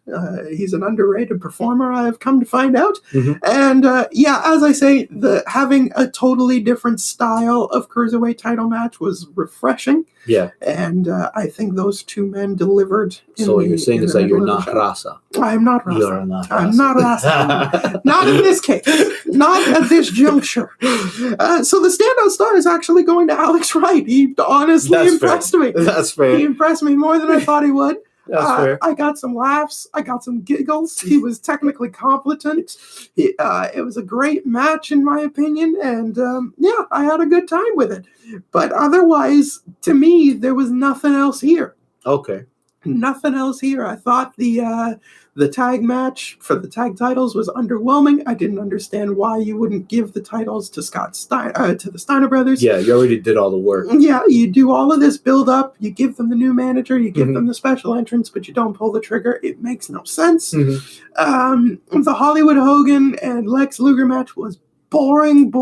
Speaker 1: He's an underrated performer, I have come to find out. And as I say, having a totally different style of Cruiserweight title match was refreshing.
Speaker 2: Yeah.
Speaker 1: And I think those two men delivered.
Speaker 2: So what you're saying is that you're not Rasa.
Speaker 1: I'm not Rasa.
Speaker 2: You're not Rasa.
Speaker 1: I'm not Rasa. Not in this case. Not at this juncture. So the standout star is actually going to Alex Wright. He honestly impressed me.
Speaker 2: That's fair.
Speaker 1: He impressed me more than I thought he would.
Speaker 2: That's fair.
Speaker 1: I got some laughs. I got some giggles. He was technically competent. It was a great match, in my opinion. And I had a good time with it. But otherwise, to me, there was nothing else here.
Speaker 2: Okay.
Speaker 1: Nothing else here. I thought the tag match for the tag titles was underwhelming. I didn't understand why you wouldn't give the titles to to the Steiner Brothers.
Speaker 2: Yeah, you already did all the work.
Speaker 1: Yeah, you do all of this build up. You give them the new manager. You give them the special entrance, but you don't pull the trigger. It makes no sense. The Hollywood Hogan and Lex Luger match was boring.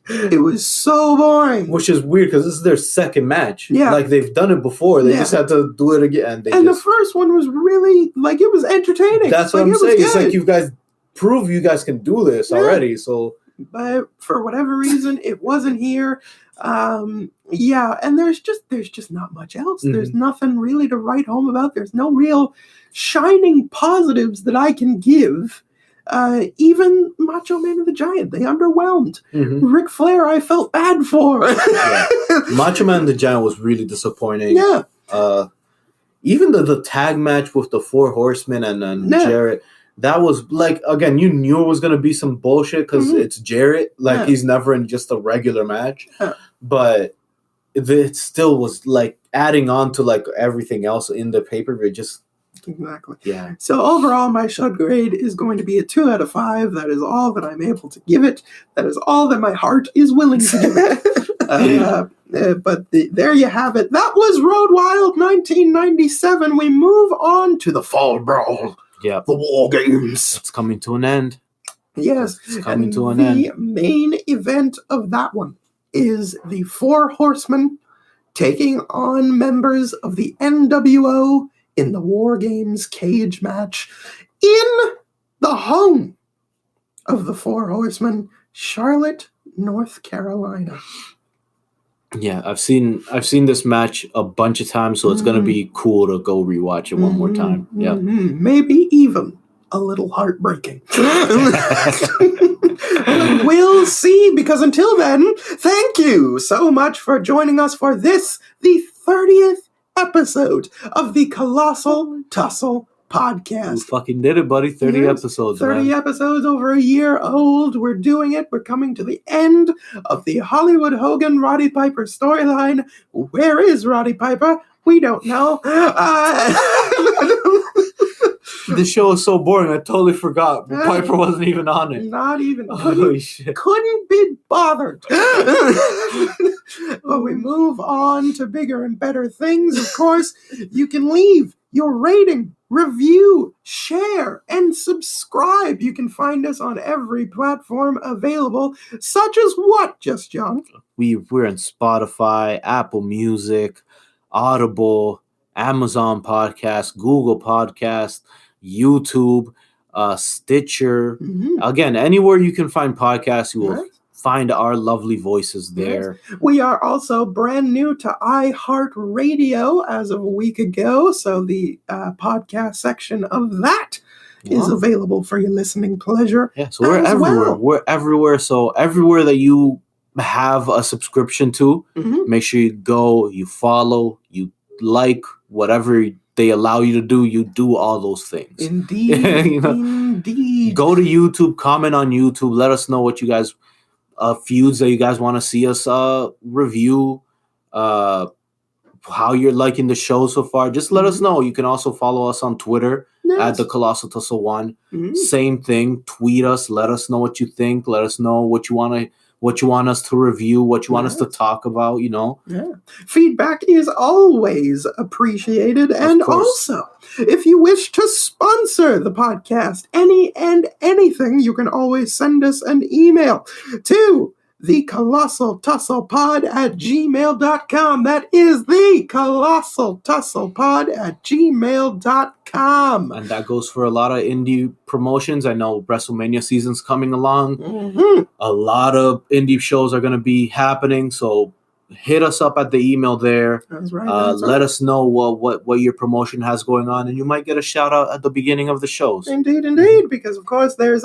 Speaker 1: It was so boring.
Speaker 2: Which is weird because this is their second match.
Speaker 1: Yeah.
Speaker 2: Like they've done it before. They just had to do it again.
Speaker 1: The first one was really, like, it was entertaining.
Speaker 2: That's what I'm saying. It's like you guys prove you guys can do this already. So,
Speaker 1: but for whatever reason, it wasn't here. And there's just not much else. There's nothing really to write home about. There's no real shining positives that I can give. Even Macho Man and the Giant, they underwhelmed. Ric Flair, I felt bad for.
Speaker 2: Macho Man and the Giant was really disappointing.
Speaker 1: Yeah.
Speaker 2: Even the tag match with the Four Horsemen and Jarrett, that was like, again, you knew it was going to be some bullshit because it's Jarrett. Like, he's never in just a regular match. But it still was like adding on to like everything else in the pay-per-view.
Speaker 1: Exactly.
Speaker 2: Yeah.
Speaker 1: So overall, my shut grade is going to be a 2 out of 5. That is all that I'm able to give it. That is all that my heart is willing to give it. But there you have it. That was Road Wild 1997. We move on to the Fall Brawl.
Speaker 2: Yeah.
Speaker 1: The War Games.
Speaker 2: It's coming to an end.
Speaker 1: Yes.
Speaker 2: It's coming to an end.
Speaker 1: The main event of that one is the Four Horsemen taking on members of the NWO in the War Games cage match in the home of the Four Horsemen, Charlotte, North Carolina.
Speaker 2: Yeah, I've seen this match a bunch of times, so it's going to be cool to go rewatch it one more time. Yeah.
Speaker 1: Maybe even a little heartbreaking. We'll see, because until then, thank you so much for joining us for this, the 30th episode of the Colossal Tussle podcast.
Speaker 2: We fucking did it, buddy. 30 episodes.
Speaker 1: 30 episodes, over a year old. We're doing it. We're coming to the end of the Hollywood Hogan Roddy Piper storyline. Where is Roddy Piper? We don't know.
Speaker 2: This show is so boring. I totally forgot. Piper wasn't even on it.
Speaker 1: Not even.
Speaker 2: Holy shit.
Speaker 1: Couldn't be bothered. But we move on to bigger and better things. Of course, you can leave your rating, review, share, and subscribe. You can find us on every platform available, such as what, Just John?
Speaker 2: We're on Spotify, Apple Music, Audible, Amazon Podcast, Google Podcast, YouTube, Stitcher. Again, anywhere you can find podcasts, you will find our lovely voices there.
Speaker 1: Yes. We are also brand new to iHeartRadio as of a week ago, so the podcast section of that is available for your listening pleasure.
Speaker 2: Yeah, so we're everywhere. We're everywhere. So everywhere that you have a subscription to, make sure you go, you follow, you like, whatever they allow you to do, you do all those things.
Speaker 1: Indeed.
Speaker 2: You know?
Speaker 1: Indeed.
Speaker 2: Go to YouTube, comment on YouTube, let us know what you guys feuds that you guys want to see us review, how you're liking the show so far. Just let us know. You can also follow us on Twitter at the Colossal Tussle 1. Same thing. Tweet us. Let us know what you think. Let us know what you want us to review, what you want us to talk about, you know.
Speaker 1: Yeah. Feedback is always appreciated. And also, if you wish to sponsor the podcast, any and anything, you can always send us an email to the Colossal Tussle Pod at gmail.com. That is the Colossal Tussle Pod at gmail.com.
Speaker 2: And that goes for a lot of indie promotions. I know WrestleMania season's coming along. A lot of indie shows are going to be happening. So hit us up at the email there.
Speaker 1: That's right.
Speaker 2: Let us know what your promotion has going on, and you might get a shout out at the beginning of the shows.
Speaker 1: Indeed, because of course there's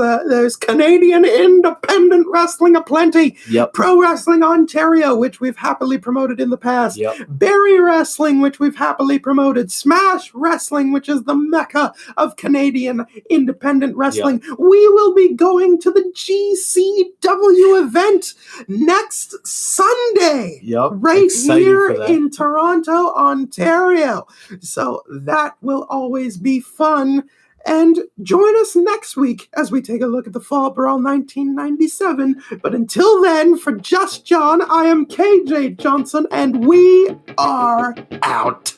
Speaker 1: Canadian independent wrestling aplenty.
Speaker 2: Yep.
Speaker 1: Pro Wrestling Ontario, which we've happily promoted in the past.
Speaker 2: Yep.
Speaker 1: Barrie Wrestling, which we've happily promoted. Smash Wrestling, which is the mecca of Canadian independent wrestling. Yep. We will be going to the GCW event next Sunday.
Speaker 2: Yep.
Speaker 1: Right here in Toronto, Ontario. So that will always be fun. And join us next week as we take a look at the Fall Brawl 1997. But until then, for Just John, I am KJ Johnson, and we are out.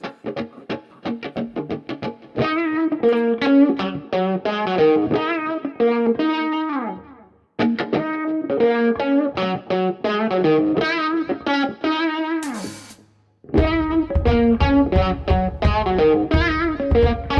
Speaker 1: Thank you.